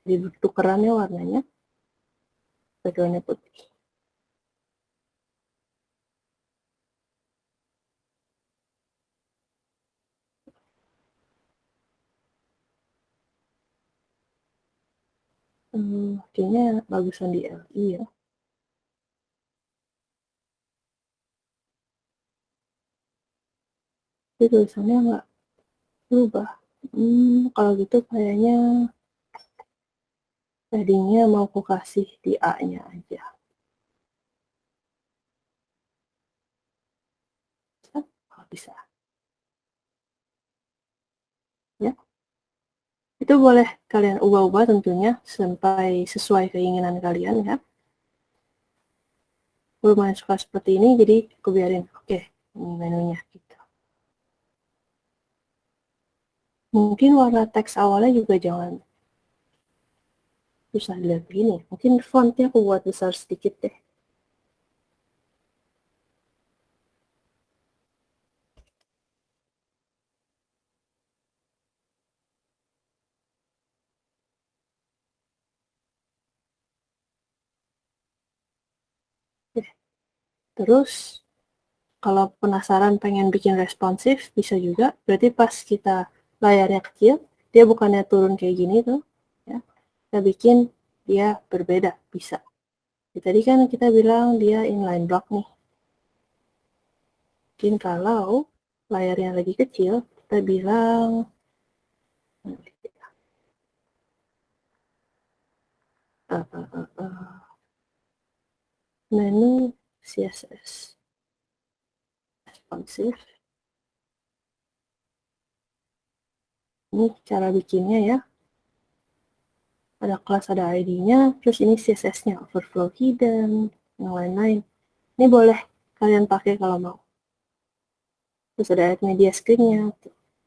Jadi tukerannya warnanya, backgroundnya putih. Kayaknya bagusan di LI ya. Tapi tulisannya nggak berubah. Kalau gitu kayaknya tadinya mau aku kasih di A-nya aja. Bisa. Ya. Itu boleh kalian ubah-ubah tentunya sampai sesuai keinginan kalian ya. Lumayan suka seperti ini, jadi aku biarin. Oke, ini menunya gitu. Mungkin warna teks awalnya juga jangan susah dilihat begini. Mungkin fontnya aku buat besar sedikit deh. Terus kalau penasaran pengen bikin responsif bisa juga. Berarti pas kita layarnya kecil, dia bukannya turun kayak gini tuh, ya. Kita bikin dia berbeda, bisa. Tadi kan kita bilang dia inline block nih. Mungkin kalau layarnya lagi kecil, kita bilang menu CSS responsif. Ini cara bikinnya ya. Ada kelas, ada ID-nya, terus ini CSS-nya overflow hidden. yang lain-lain. Ini boleh kalian pakai kalau mau. Terus ada add media screen-nya,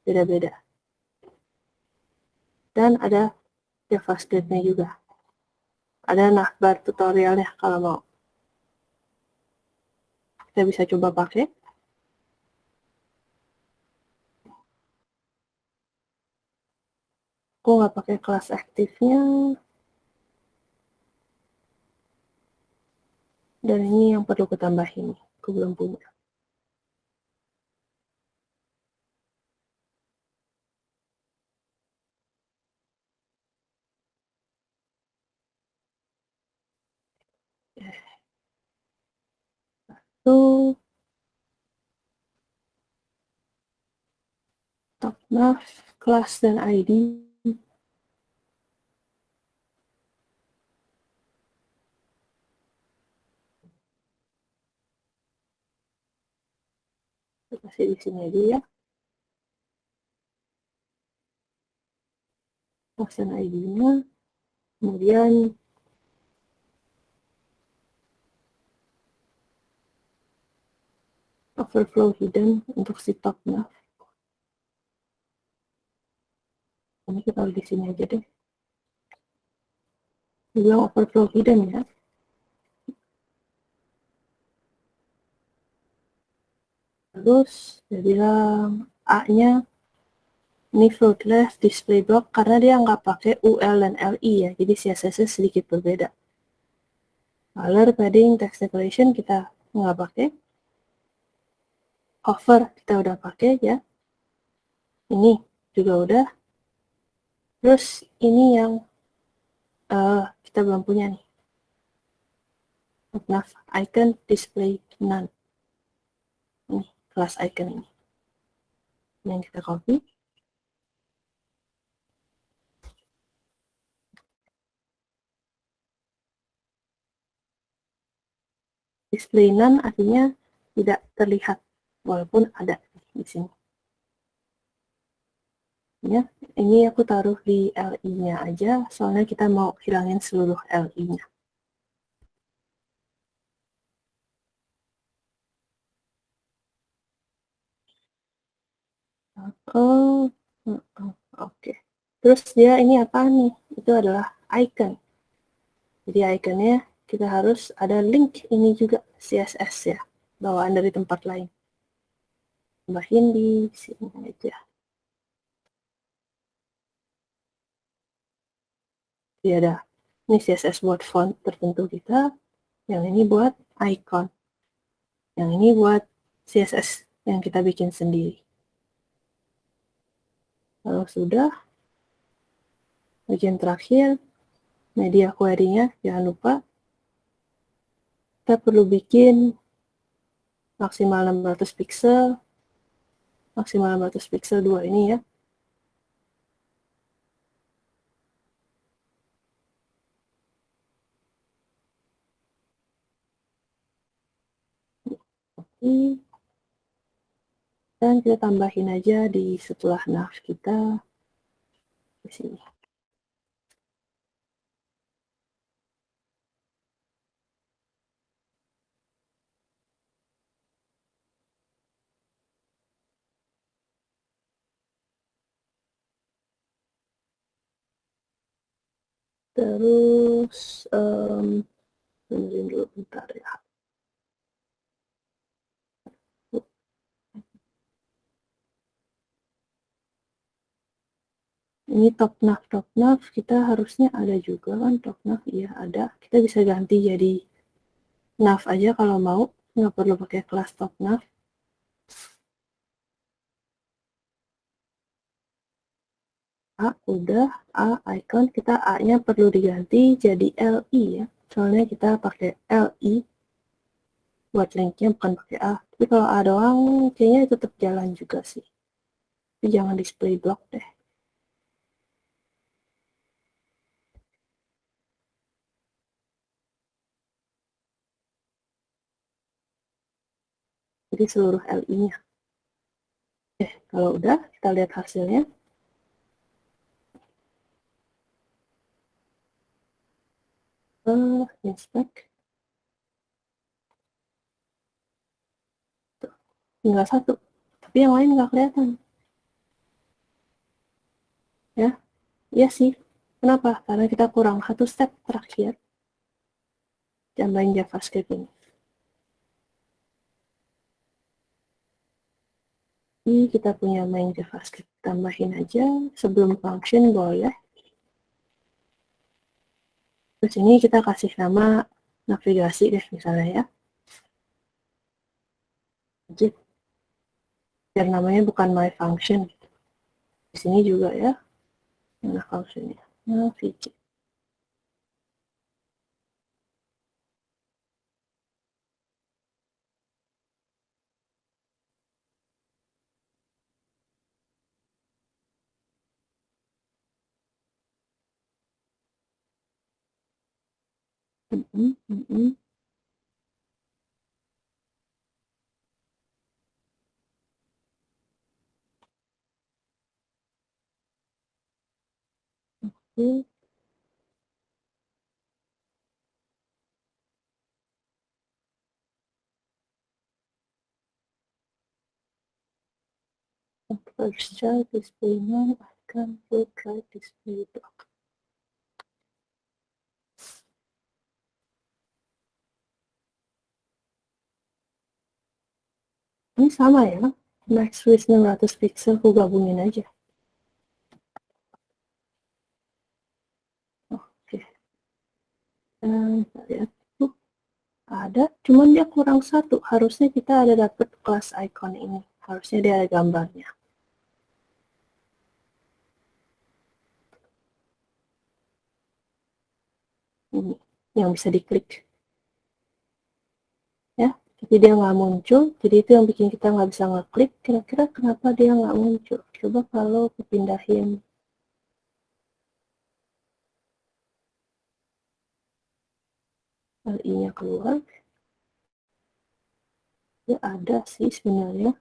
beda-beda. Dan ada JavaScript-nya juga. Ada navbar tutorialnya kalau mau. Kita bisa coba pakai. Aku nggak pakai kelas aktifnya. Dan ini yang perlu aku tambahin. Aku belum punya. Itu top nav, kelas dan ID. Kita kasih di sini aja ya. Kelas dan ID-nya. Kemudian overflow hidden untuk si top nav. Ini kita taruh di sini aja deh. Bilang overflow hidden ya. Terus dia bilang A-nya ini floatless display block karena dia nggak pakai UL dan LI ya, jadi CSS-nya sedikit berbeda. Color, padding, text decoration kita nggak pakai. Hover kita udah pakai ya. Ini juga udah. Terus ini yang kita belum punya nih. Nav icon display none. Ini kelas icon ini. Ini yang kita copy. Display none artinya tidak terlihat walaupun ada di sini. Ya, ini aku taruh di LI-nya aja, soalnya kita mau hilangin seluruh LI-nya. Oh, oke. Terus dia ini apa nih? Itu adalah icon. Jadi iconnya kita harus ada link ini juga CSS ya, bawaan dari tempat lain. Tambahin di sini aja. Jadi ada ini CSS buat font tertentu kita, yang ini buat icon, yang ini buat CSS yang kita bikin sendiri. Kalau sudah, bagian terakhir, media query-nya jangan lupa kita perlu bikin maksimal 600 pixel, maksimal 600 pixel 2 ini ya. Oke. Dan kita tambahin aja di setelah nav kita di sini. Terus benerin dulu bentar ya. Ini top nav kita harusnya ada juga kan top nav, iya ada. Kita bisa ganti jadi nav aja kalau mau, nggak perlu pakai kelas top nav. A udah, A icon, kita A-nya perlu diganti jadi LI ya. Soalnya kita pakai LI buat linknya bukan pakai A. Tapi kalau A doang kayaknya tetap jalan juga sih. Tapi jangan display block deh. Jadi seluruh LI-nya. Kalau udah kita lihat hasilnya. Inspect. tinggal satu, tapi yang lain nggak kelihatan. Ya, iya sih. Kenapa? Karena kita kurang satu step terakhir tambahin JavaScript ini. Ini kita punya main JavaScript, tambahin aja sebelum function boleh. Terus ini kita kasih nama navigasi deh misalnya ya. Jadi, biar namanya bukan my function. Di sini juga ya, mana functionnya? Navigate. Oke. First child display none, icon full right display block. Ini sama ya, max width 600 pixel, aku gabungin aja. Oke. Kita lihat tuh ada, cuman dia kurang satu. Harusnya kita ada dapet kelas icon ini. Harusnya dia ada gambarnya. Ini yang bisa diklik. Ya, tapi dia nggak muncul. Jadi itu yang bikin kita nggak bisa ngeklik. Kira-kira kenapa dia nggak muncul? Coba kalau kepindahin LI-nya keluar. Ya ada sih sebenarnya.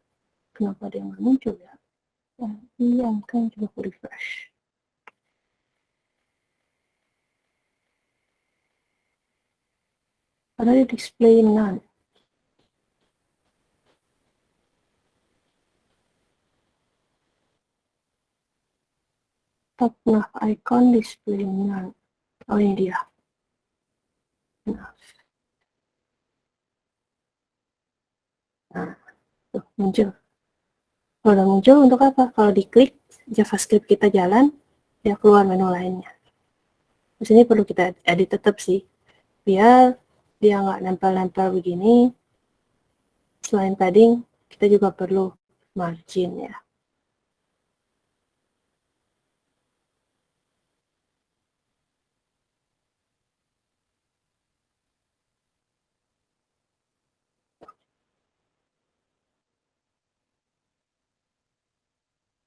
Kenapa dia nggak muncul ya? Iya, kan coba aku refresh. Ada di display none. Top nav icon display none. Oh ini dia. Nah, tuh muncul. Kalau udah muncul untuk apa? Kalau diklik JavaScript kita jalan, dia keluar menu lainnya. Di sini perlu kita edit tetap sih, biar dia nggak nempel-nempel begini. Selain padding, kita juga perlu margin ya.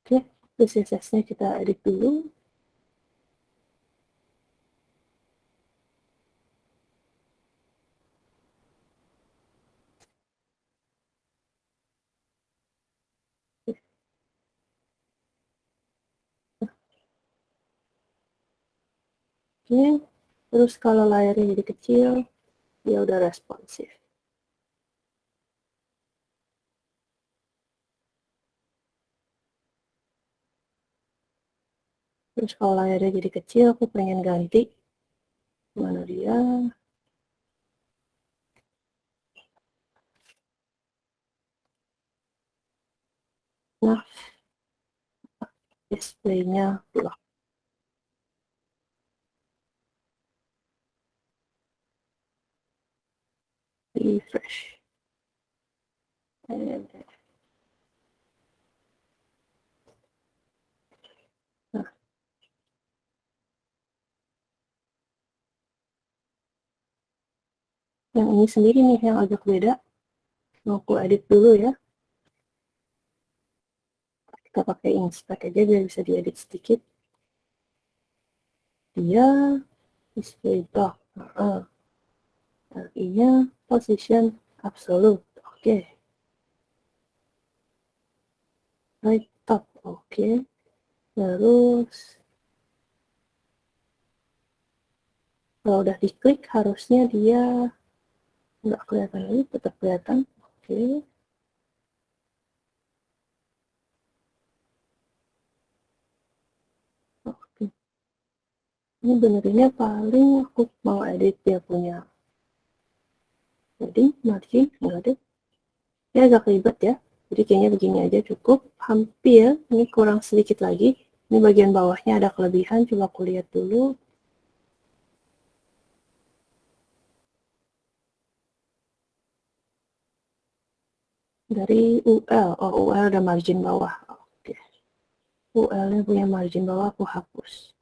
Oke, CSS-nya kita edit dulu. Oke, terus kalau layarnya jadi kecil, dia udah responsif. Terus kalau layarnya jadi kecil, aku pengen ganti. Mana dia? Nah, displaynya block. Refresh. Nah, yang ini sendiri nih yang agak beda. Mau aku edit dulu ya. Kita pakai inspect aja biar bisa diedit sedikit. Dia display block. LI-nya position absolute. Oke. Right top. Oke. Terus kalau udah diklik harusnya dia nggak kelihatan lagi, tetap kelihatan. Oke. Ini benerinnya paling aku mau edit dia punya jadi margin, enggak deh. Ini agak ribet ya. Jadi kayaknya begini aja cukup. Hampir, ini kurang sedikit lagi. Ini bagian bawahnya ada kelebihan, coba aku lihat dulu. Dari UL, oh UL ada margin bawah. Oke. UL-nya punya margin bawah, aku hapus.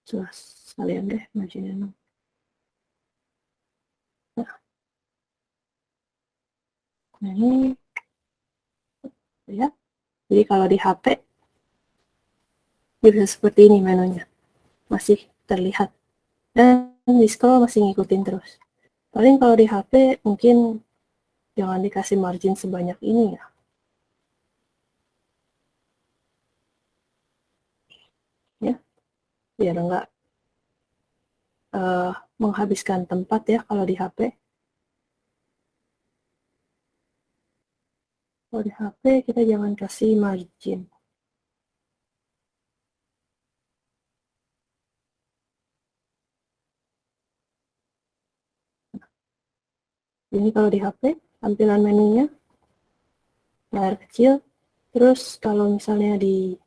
Jelas sekalian deh marginnya. Nah, ini ya. Jadi kalau di HP bisa seperti ini menunya. Masih terlihat. Dan di scroll masih ngikutin terus. Paling kalau di HP mungkin jangan dikasih margin sebanyak ini ya. Ya, biar enggak menghabiskan tempat ya kalau di HP. Kalau di HP kita jangan kasih margin. Ini kalau di HP tampilan menunya layar kecil. Terus kalau misalnya di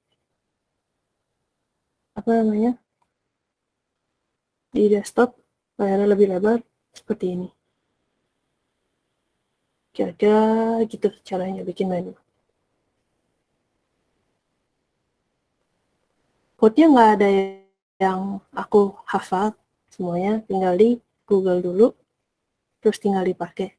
apa namanya di desktop layarnya lebih lebar seperti ini. Kira-kira gitu caranya bikin menu. Code-nya nggak ada yang aku hafal semuanya, tinggal di Google dulu, terus tinggal dipakai.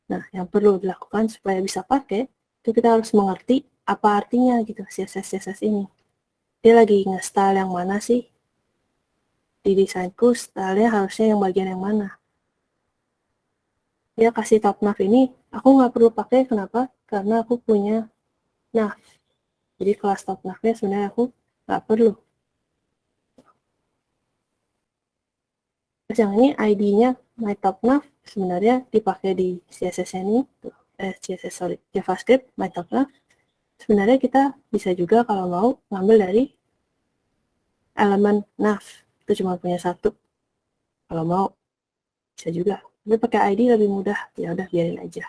Nah, yang perlu dilakukan supaya bisa pakai, itu kita harus mengerti apa artinya gitu, CSS ini. Dia lagi nge-style yang mana sih? Di desainku, style-nya harusnya yang bagian yang mana? Dia kasih top nav ini, aku nggak perlu pakai, kenapa? Karena aku punya nav. Jadi kelas top nav-nya sebenarnya aku nggak perlu. Terus yang ini ID-nya myTopNav sebenarnya dipakai di CSS ini, CSS sorry, JavaScript myTopNav. Sebenarnya kita bisa juga kalau mau ngambil dari elemen nav, itu cuma punya satu. Kalau mau bisa juga. Tapi pakai ID lebih mudah, ya udah biarin aja.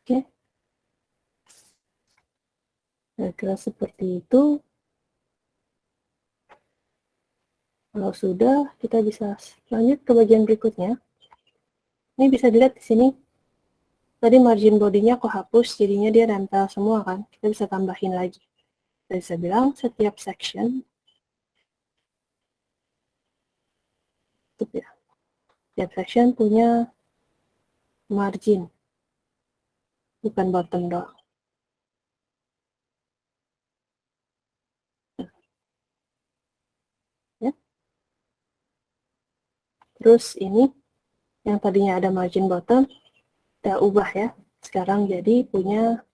Oke, kira-kira seperti itu. Kalau sudah, kita bisa lanjut ke bagian berikutnya. Ini bisa dilihat di sini. Tadi margin bodinya aku hapus, jadinya dia nempel semua kan. Kita bisa tambahin lagi. Kita bisa bilang setiap section, ya, setiap section punya margin, bukan bottom doang. Ya. Terus ini, yang tadinya ada margin bottom, kita ubah ya. Sekarang jadi punya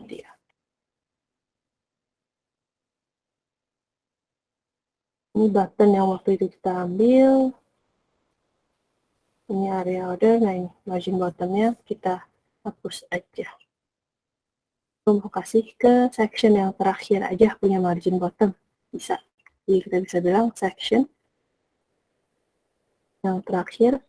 dia. Ini button yang waktu itu kita ambil. Ini area order, nah ini margin bottomnya kita hapus aja. Mau kasih ke section yang terakhir aja punya margin bottom. Bisa. Jadi kita bisa bilang section yang terakhir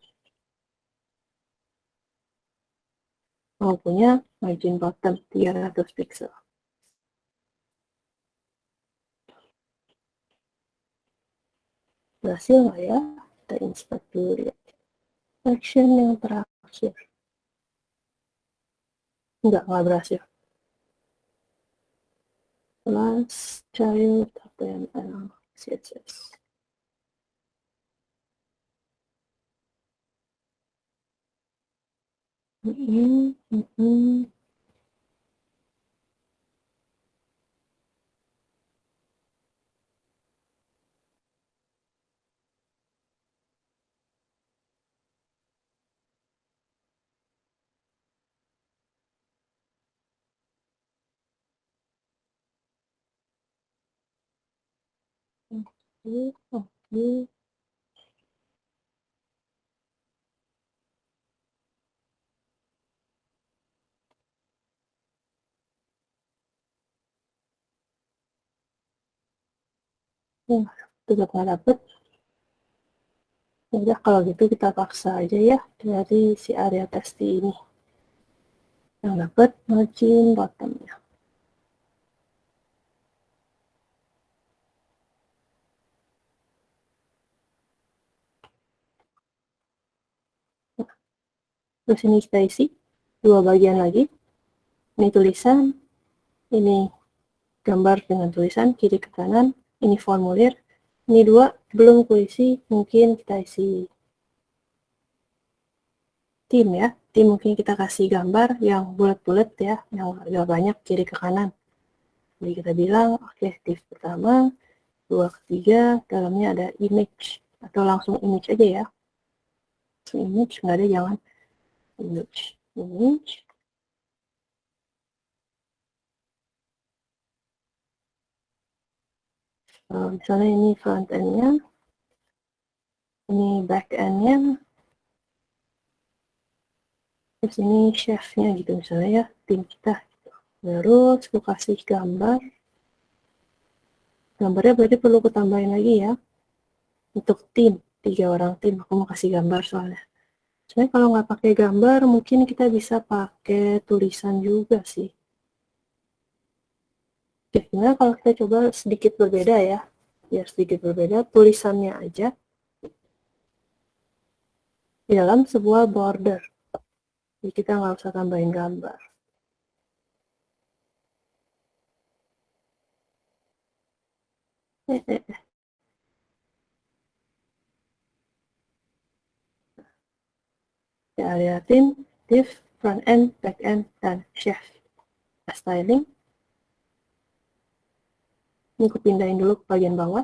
mau punya margin bottom 300 pixel. Berhasil nggak ya? Kita inspect dulu ya. Section yang terakhir. Nggak berhasil. Plus child HTML CSS. Oke. Ya, tetap nggak dapet. Ya udah kalau gitu kita paksa aja ya dari si area testi ini. Yang dapat margin bottomnya. Nah, terus ini kita isi 2 bagian lagi. Ini tulisan, ini gambar dengan tulisan kiri ke kanan, ini formulir. Ini 2 belum kuisi, mungkin kita isi tim ya. Tim mungkin kita kasih gambar yang bulat-bulat ya, yang agak banyak kiri ke kanan. Jadi kita bilang objektif pertama, 2 ketiga, dalamnya ada image. Atau langsung image aja ya. Langsung image, nggak ada jangan. Image. Image. Misalnya ini front end-nya, ini back end-nya, terus ini chef-nya gitu misalnya ya, tim kita. Terus aku kasih gambar. Gambarnya berarti perlu aku tambahin lagi ya. Untuk tim, 3 orang tim, aku mau kasih gambar soalnya. Sebenarnya kalau nggak pakai gambar, mungkin kita bisa pakai tulisan juga sih. Oke, gimana kalau kita coba sedikit berbeda ya. Biar sedikit berbeda, tulisannya aja di dalam sebuah border. Jadi kita nggak usah tambahin gambar. Ya, liatin div, front end, back end, dan chef. Styling. Ini aku pindahin dulu ke bagian bawah.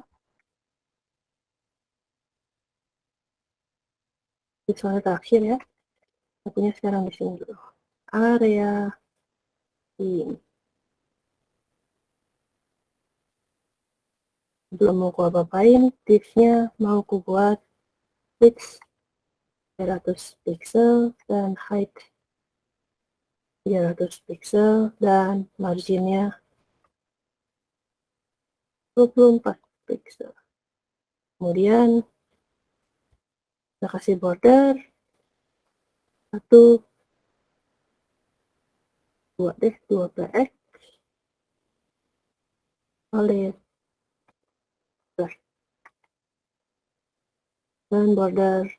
Di zona terakhir ya. Akunya sekarang di sini dulu. Area ini. Belum mau aku apa-apain, div-nya mau aku buat width 300 pixel dan height 300 pixel dan marginnya 24 pixel. Kemudian kita kasih border 1, 2 deh, 2 px solid black dan border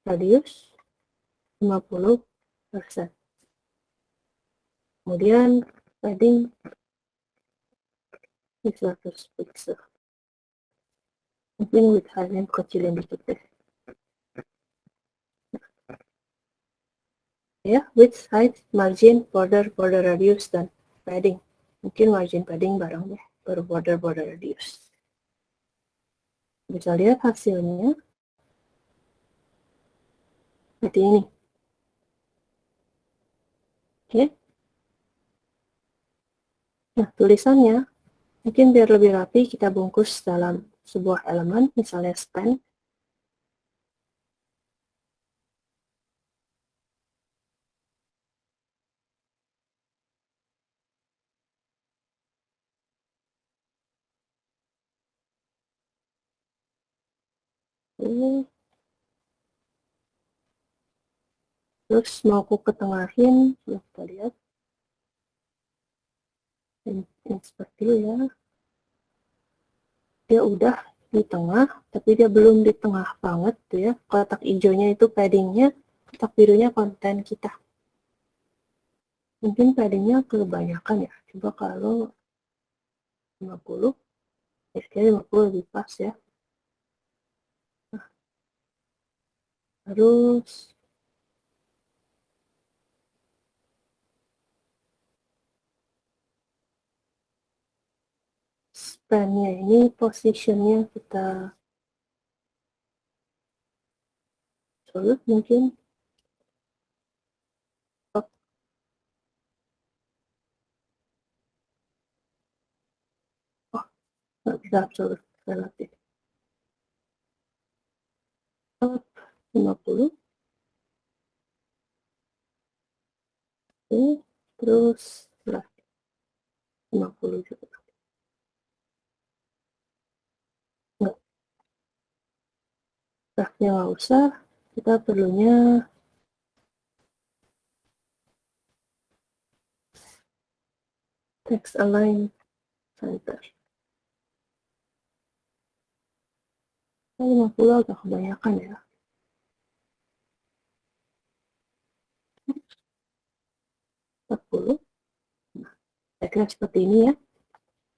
radius 50%. Kemudian padding 100 pixel. Mungkin width height-nya kecilin dikit deh. Ya, width, height, margin, border, border radius, dan padding. Mungkin margin padding bareng deh, baru border, border radius. Bisa lihat hasilnya seperti ini. Oke. Nah, tulisannya mungkin biar lebih rapi kita bungkus dalam sebuah elemen, misalnya span. Oke. Terus mau aku ketengahin, kita lihat. Ini seperti itu ya. Dia udah di tengah, tapi dia belum di tengah banget tuh ya. Kotak hijaunya itu paddingnya, kotak birunya konten kita. Mungkin paddingnya kebanyakan ya. Coba kalau 50, ya kayaknya 50 lebih pas ya. Nah, terus span-nya ini positionnya kita sulit mungkin. Oh, oh, nggak bisa absolut relatif. Up 50. Oke, terus lah 50 juga. Draftnya nggak usah, kita perlunya text align center. 50 agak kebanyakan ya. 40. Nah, saya kira seperti ini ya.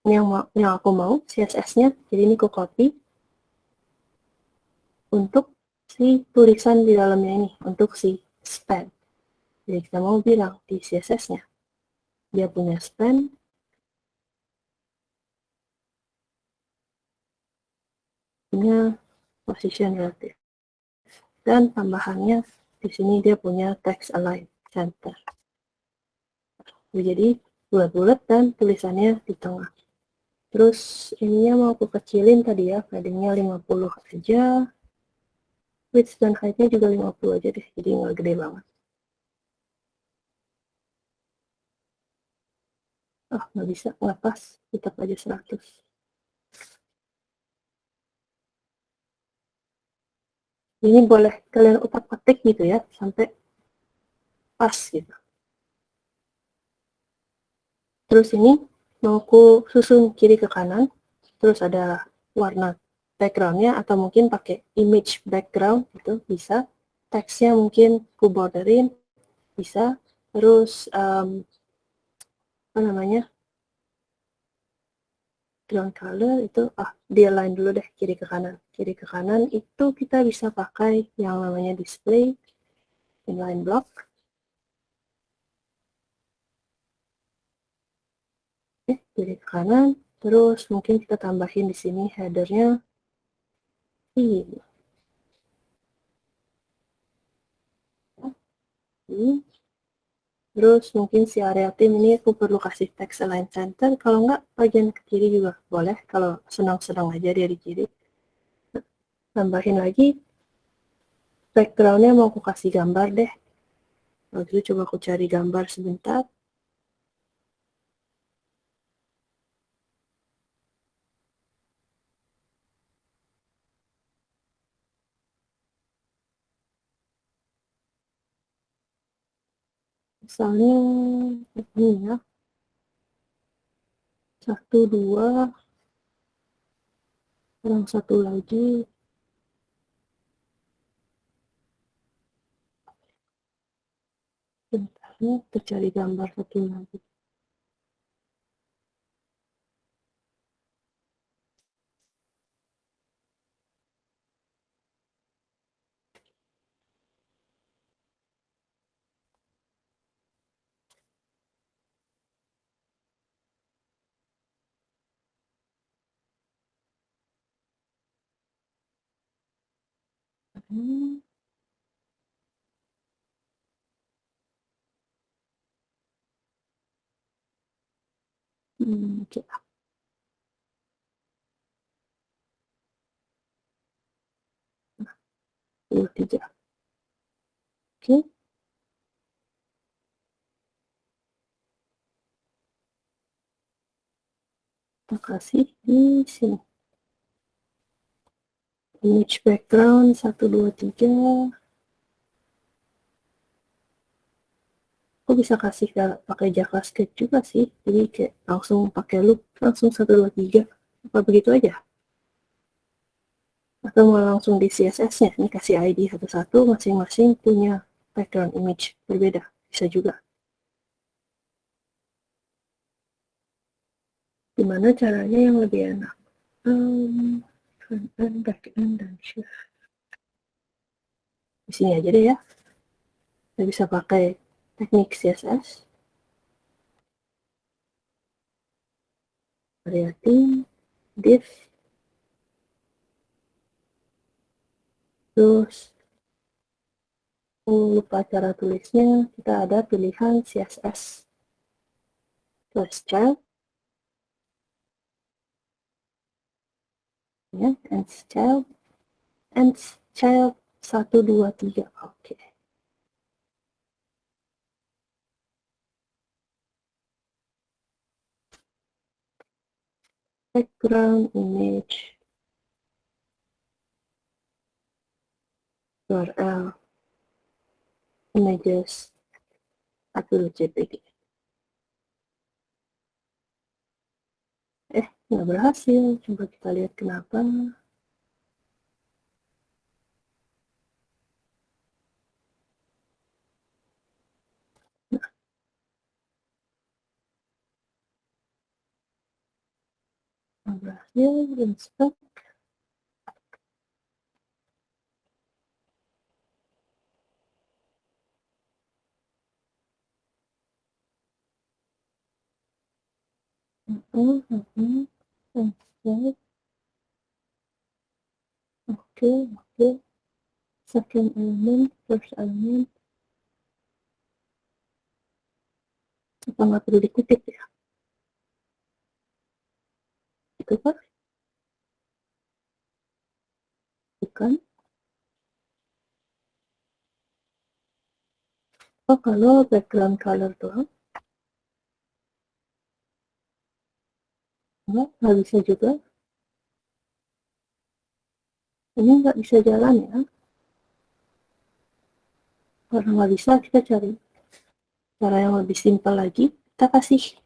Ini yang aku mau CSS-nya. Jadi ini aku copy untuk si tulisan di dalamnya ini, untuk si span. Jadi kita mau bilang di CSS-nya dia punya span, punya position relative, dan tambahannya di sini dia punya text align center. Jadi bulat-bulat dan tulisannya di tengah. Terus ininya mau aku kecilin tadi ya, paddingnya 50 aja. Width dan height-nya juga 50 aja deh, jadi nggak gede banget. Oh, nggak bisa, nggak pas, tetap aja 100. Ini boleh kalian utak-atik gitu ya, sampai pas gitu. Terus ini mau aku susun kiri ke kanan, terus ada warna background-nya, atau mungkin pakai image background, itu bisa. Teksnya mungkin aku borderin, bisa. Terus, apa namanya, ground color itu, di align dulu deh, kiri ke kanan. Kiri ke kanan itu kita bisa pakai yang namanya display, inline block. Kiri ke kanan, terus mungkin kita tambahin di sini headernya ini. Terus mungkin si area tim ini aku perlu kasih text align center, kalau enggak bagian ke kiri juga boleh, kalau senang-senang aja dia di kiri. Tambahin lagi, background-nya mau aku kasih gambar deh. Lalu gitu coba aku cari gambar sebentar. Misalnya ini ya, 1, 2, yang satu lagi. Bentar ya, kita cari gambar satu lagi. Hmm, oke. 23. Oke, kita kasih di sini. Image background 1, 2, 3. Aku bisa kasih pakai JavaScript juga sih, jadi kayak langsung pakai loop, langsung 1, 2, 3. Apa begitu aja? Atau mau langsung di CSS-nya, ini kasih ID satu-satu, masing-masing punya background image berbeda, bisa juga. Gimana caranya yang lebih enak? Front end, back end, dan shift. Di sini aja deh ya. Kita bisa pakai teknik CSS. Variatin, div, terus lupa cara tulisnya, kita ada pilihan CSS plus child, ya, and child 1, 2, 3. Oke. Background image URL images atau JPG. Nggak berhasil. Coba kita lihat kenapa. Nggak berhasil. Inspect. Oke. Second element, first element. Apa nggak perlu dikutip ya? Itu kan? Bukan. Oh, kalau background color doang? Nggak bisa juga. Ini nggak bisa jalan ya. Karena nggak bisa, kita cari cara yang lebih simpel lagi. Kita kasih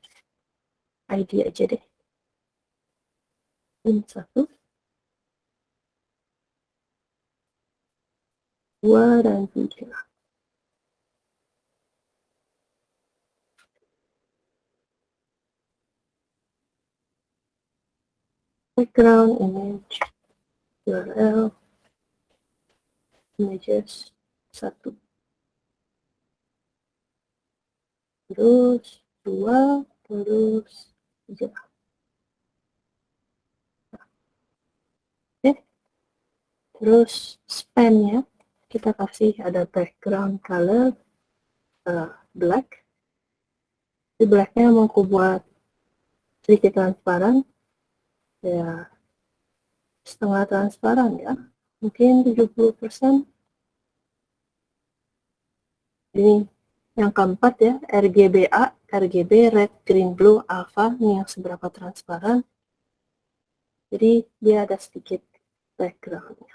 ID aja deh. Ini 1, 2, dan 3. Background image URL images 1, terus 2, terus 3. Oke, terus span-nya kita kasih ada background color black. Di black-nya mau aku buat sedikit transparan, ya setengah transparan ya, mungkin 70%. Ini yang keempat ya, RGBA, RGB, red, green, blue, alpha, ini yang seberapa transparan. Jadi dia ada sedikit background-nya.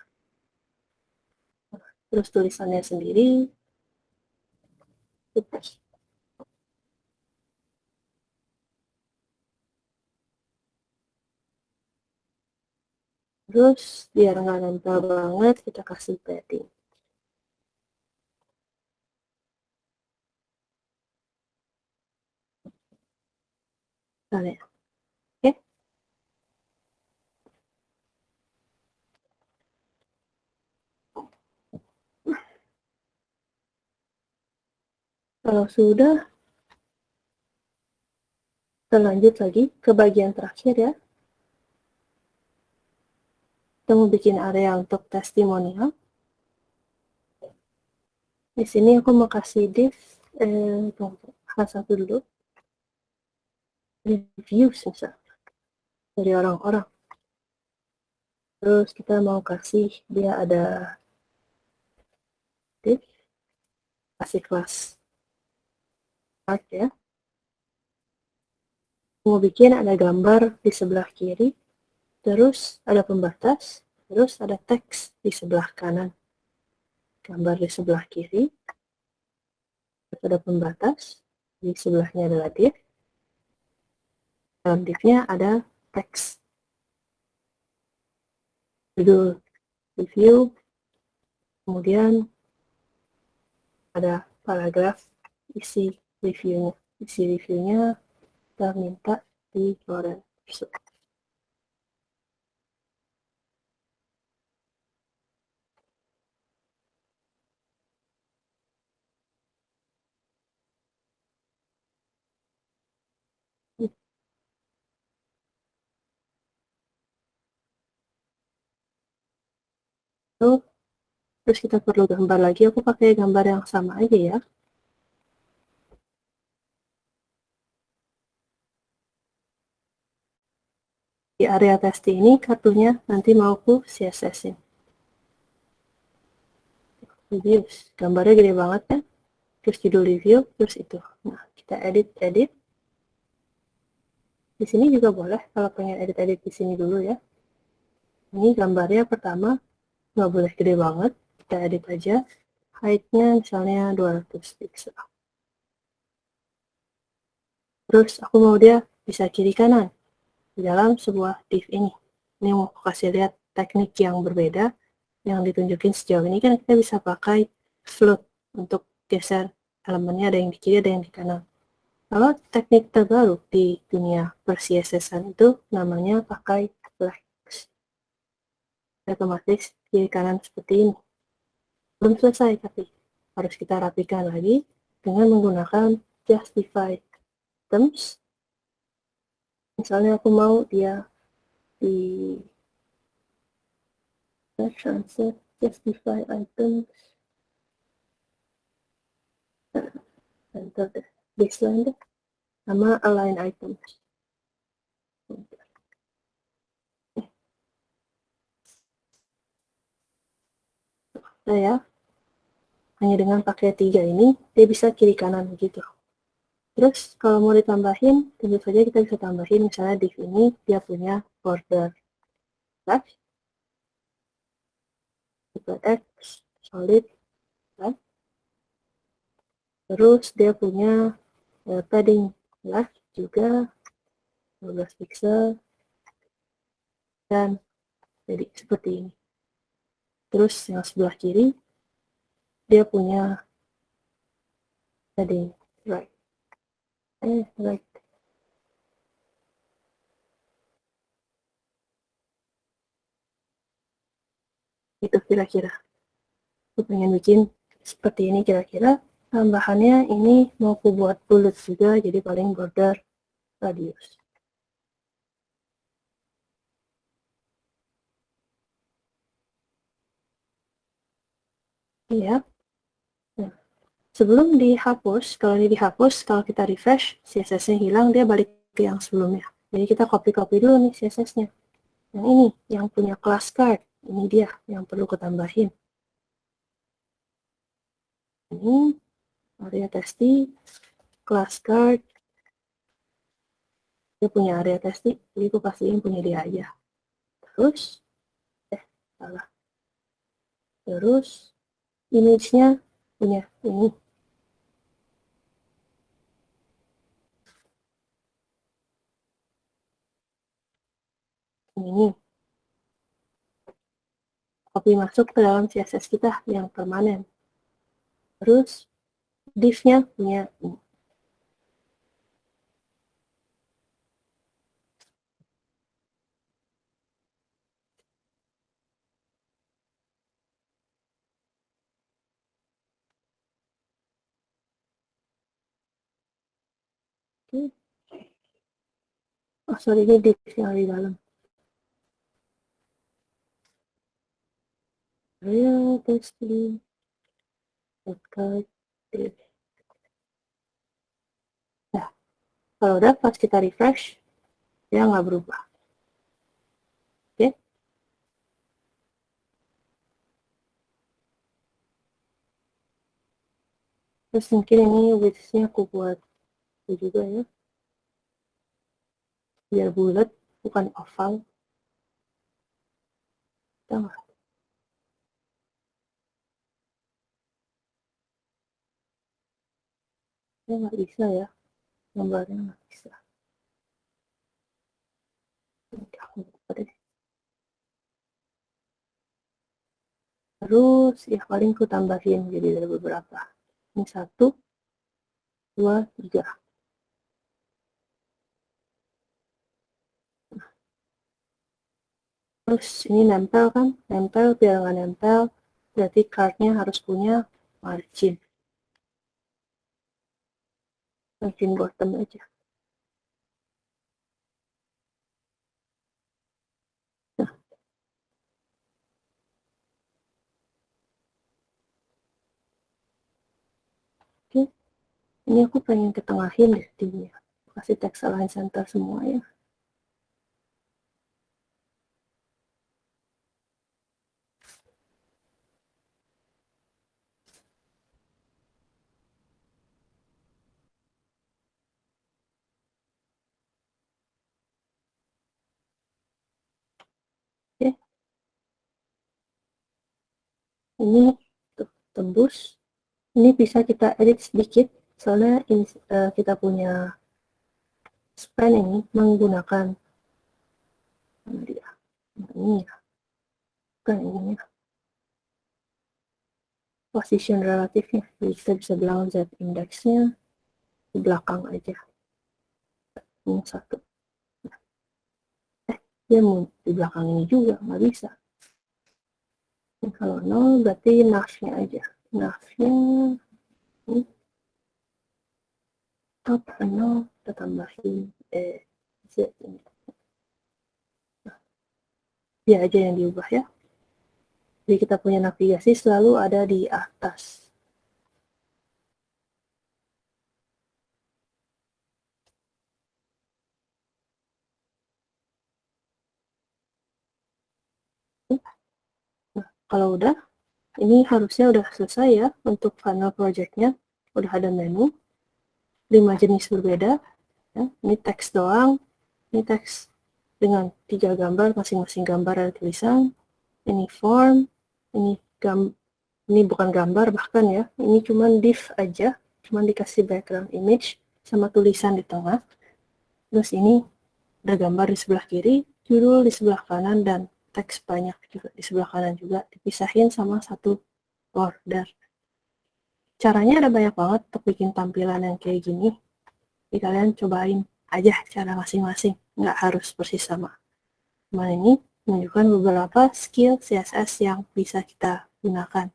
Terus tulisannya sendiri putih. Terus biar nggak nempel banget, kita kasih padding. Nah, ya. Oke. Kalau sudah, kita lanjut lagi ke bagian terakhir ya. Kita mau bikin area untuk testimonial. Di sini aku mau kasih div H1 dulu. Reviews misalnya dari orang-orang. Terus kita mau kasih dia ada div, kasih kelas art ya. Mau bikin ada gambar di sebelah kiri, terus ada pembatas, terus ada teks di sebelah kanan. Gambar di sebelah kiri, terus ada pembatas, di sebelahnya adalah div. Dalam divnya ada teks. Judul review, kemudian ada paragraf isi reviewnya. Isi reviewnya kita minta di Loren Pursuit. Terus kita perlu gambar lagi, aku pakai gambar yang sama aja ya. Di area test ini kartunya nanti mau aku CSS-in. Reviews, gambarnya gede banget kan? Terus judul review, terus itu. Nah, kita edit. Di sini juga boleh kalau pengen edit di sini dulu ya. Ini gambarnya pertama nggak boleh gede banget. kita edit aja. Height-nya misalnya 200 pixel. Terus aku mau dia bisa kiri kanan di dalam sebuah div ini. Ini mau aku kasih lihat teknik yang berbeda yang ditunjukin sejauh ini. Kan kita bisa pakai float untuk geser elemennya, ada yang di kiri, ada yang di kanan. Kalau teknik terbaru di dunia per-CSS-an itu namanya pakai flex. Otomatis kiri kanan seperti ini. Belum selesai, tapi harus kita rapikan lagi dengan menggunakan justify items. Misalnya aku mau dia di translate justify items, enter deh baseline deh, sama align items. Nah ya, hanya dengan pakai 3 ini, dia bisa kiri kanan begitu. Terus kalau mau ditambahin, tentu saja kita bisa tambahin misalnya div ini dia punya border left, super X, solid, left. Terus dia punya padding left juga 12 pixel, dan jadi seperti ini. Terus yang sebelah kiri dia punya padding right, right. Itu kira-kira. Aku pengen bikin seperti ini kira-kira. Tambahannya ini mau aku buat bulat juga, jadi paling border radius. Iya. Nah, sebelum dihapus, kalau ini dihapus, kalau kita refresh, CSS-nya hilang, dia balik ke yang sebelumnya. Jadi kita copy-copy dulu nih CSS-nya. Yang ini, yang punya class card. Ini dia yang perlu ketambahin. Ini area testing, class card, dia punya area testing, jadi aku pastiin punya dia aja. Terus, salah. Terus, image-nya punya ini. Ini. Copy masuk ke dalam CSS kita yang permanen. Terus, div-nya punya ini. Oh, sorry, ini div yang di dalam. Real testing. Nah, kalau udah pas kita refresh, dia nggak berubah. Oke. Terus mungkin ini width-nya aku buat itu juga ya. Biar bulat, bukan oval. Kita nggak bisa ya. Gambarnya nggak bisa. Terus ya paling ku tambahin jadi ada beberapa. Ini 1, 2, 3. Terus ini nempel kan, nempel biar nggak nempel, berarti cardnya harus punya margin. Margin bottom aja. Nah, oke. Ini aku pengen ketengahin deh timnya. Kasih text align center semua ya. Oke. Ini tembus. Ini bisa kita edit sedikit, soalnya ini, kita punya span ini menggunakan mana dia? Ini ya, bukan ini ya. Position relatifnya, jadi kita bisa bilang z indeksnya di belakang aja. Ini satu. Dia mau di belakang ini juga nggak bisa. Ini kalau 0 berarti nafnya aja. Nafnya ini top 0 kita tambahin z ini. Nah, dia aja yang diubah ya. Jadi kita punya navigasi selalu ada di atas. Nah, kalau udah, ini harusnya udah selesai ya untuk final projectnya. Udah ada menu, 5 jenis berbeda. Ya. Ini teks doang, ini teks dengan 3 gambar, masing-masing gambar ada tulisan. Ini form, ini ini bukan gambar bahkan ya, ini cuman div aja, cuman dikasih background image sama tulisan di tengah. Terus ini ada gambar di sebelah kiri, judul di sebelah kanan, dan teks banyak juga di sebelah kanan juga, dipisahin sama satu border. Caranya ada banyak banget untuk bikin tampilan yang kayak gini. Jadi kalian cobain aja cara masing-masing, nggak harus persis sama. Cuman ini menunjukkan beberapa skill CSS yang bisa kita gunakan.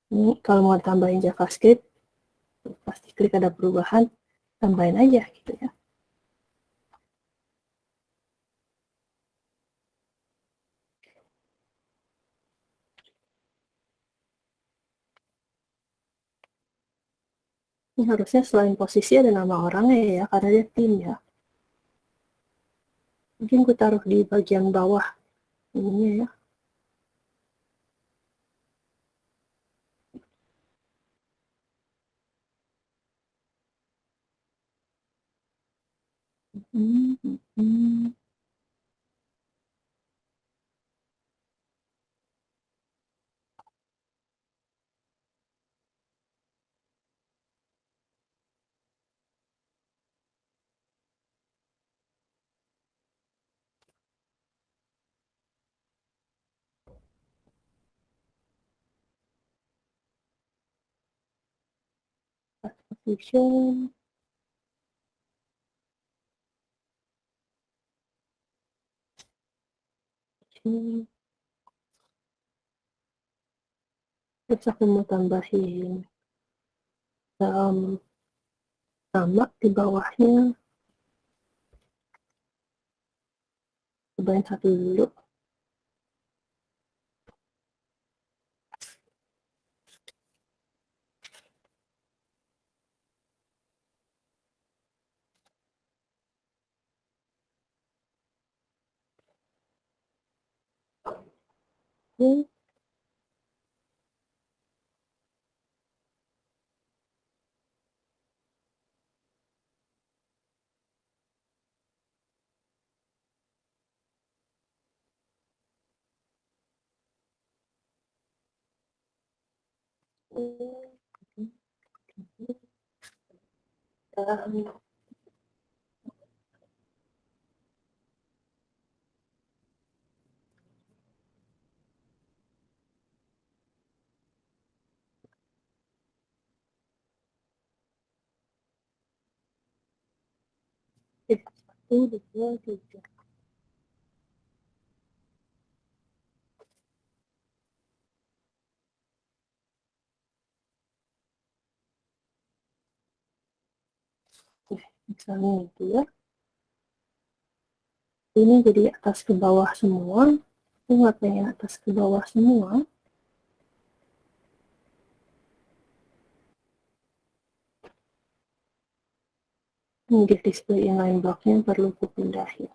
Ini kalau mau tambahin JavaScript, pasti klik ada perubahan, tambahin aja gitu ya. Ini harusnya selain posisi ada nama orangnya ya, karena dia tim ya. Mungkin gue taruh di bagian bawah ininya ya. Hmm, hmm, hmm. Position. Terus aku mau tambahin nama di bawahnya, cobain satu dulu. Oke. Satu, dua, tiga. Misalnya itu ya. Ini jadi atas ke bawah semua. Aku nggak pengen atas ke bawah semua. Ini di display inline blocknya perlu aku pindahin.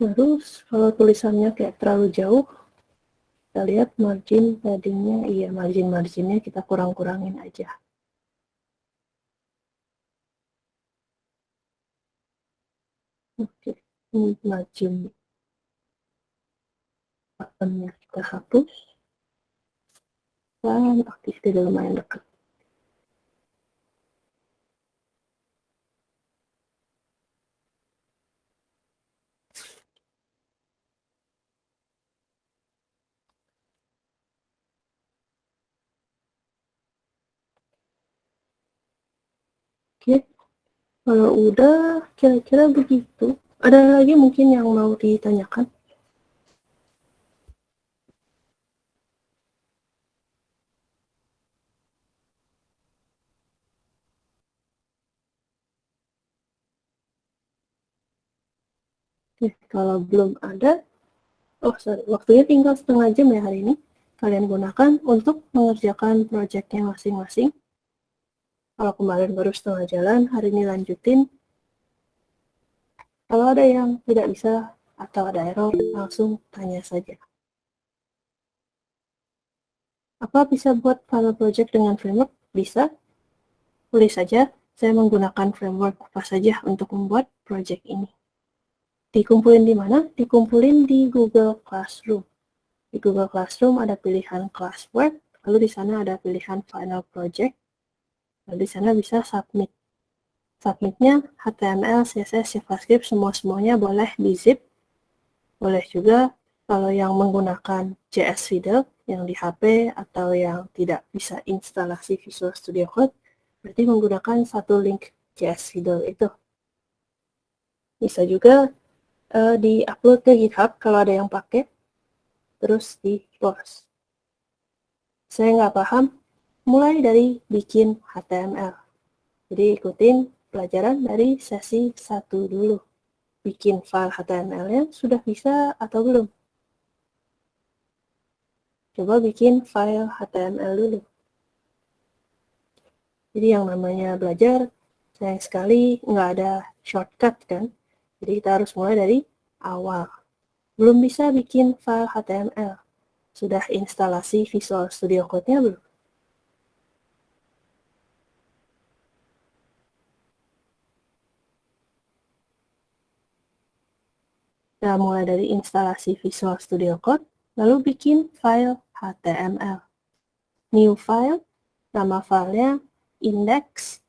Terus kalau tulisannya kayak terlalu jauh, kita lihat margin paddingnya, iya margin-marginnya kita kurang-kurangin aja. Oke, ini margin buttonnya kita hapus, dan aktif tidak lumayan dekat. Oke, kalau udah kira-kira begitu. Ada lagi mungkin yang mau ditanyakan? Oke, kalau belum ada, oh sorry, waktunya tinggal setengah jam ya hari ini. Kalian gunakan untuk mengerjakan proyeknya masing-masing. Kalau kemarin baru setengah jalan, hari ini lanjutin. Kalau ada yang tidak bisa atau ada error, langsung tanya saja. Apa bisa buat final project dengan framework? Bisa. Tulis saja, saya menggunakan framework apa saja untuk membuat project ini. Dikumpulin di mana? Dikumpulin di Google Classroom. Di Google Classroom ada pilihan classwork, lalu di sana ada pilihan final project, lalu di sana bisa submit. Submitnya HTML, CSS, JavaScript, semuanya boleh di zip. Boleh juga kalau yang menggunakan JS Fiddle yang di HP atau yang tidak bisa instalasi Visual Studio Code, berarti menggunakan satu link JS Fiddle itu. Bisa juga di-upload ke GitHub kalau ada yang pakai, terus di-post. Saya nggak paham, mulai dari bikin HTML. Jadi ikutin pelajaran dari sesi 1 dulu. Bikin file HTML-nya sudah bisa atau belum? Coba bikin file HTML dulu. Jadi yang namanya belajar, sayang sekali nggak ada shortcut kan. Jadi kita harus mulai dari awal. Belum bisa bikin file HTML. Sudah instalasi Visual Studio Code-nya belum? Kita mulai dari instalasi Visual Studio Code, lalu bikin file HTML. New file, nama filenya index.html.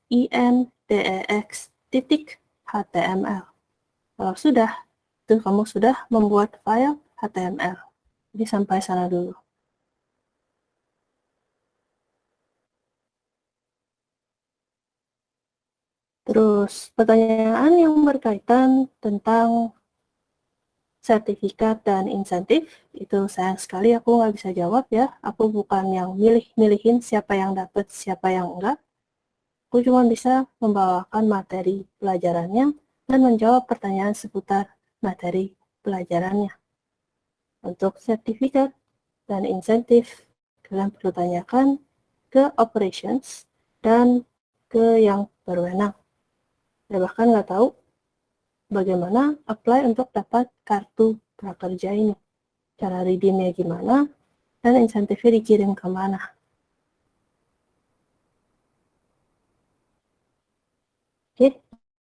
Kalau sudah, itu kamu sudah membuat file HTML. Jadi sampai sana dulu. Terus pertanyaan yang berkaitan tentang sertifikat dan insentif, itu sayang sekali aku nggak bisa jawab ya. Aku bukan yang milih-milihin siapa yang dapat, siapa yang enggak. Aku cuma bisa membawakan materi pelajarannya dan menjawab pertanyaan seputar materi pelajarannya. Untuk sertifikat dan insentif, kalian perlu tanyakan ke operations dan ke yang berwenang. Saya bahkan nggak tahu bagaimana apply untuk dapat kartu prakerja ini. Cara redeemnya gimana, dan insentifnya dikirim kemana. Oke,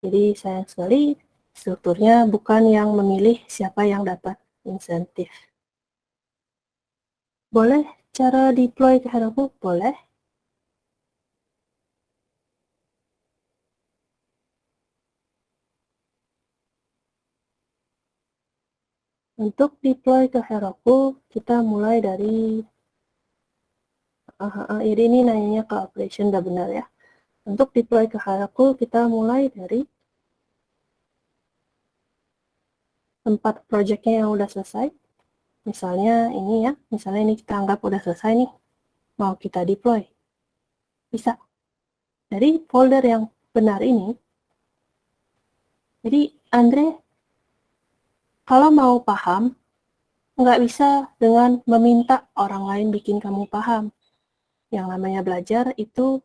jadi sayang sekali strukturnya bukan yang memilih siapa yang dapat insentif. Boleh cara deploy ke Heroku? Boleh. Untuk deploy ke Heroku, kita mulai dari jadi ini nanyanya ke operation, udah benar ya. Untuk deploy ke Heroku, kita mulai dari tempat projectnya yang udah selesai. Misalnya ini ya, misalnya ini kita anggap udah selesai nih, mau kita deploy. Bisa. Dari folder yang benar ini, jadi Andre, kalau mau paham, nggak bisa dengan meminta orang lain bikin kamu paham. Yang namanya belajar itu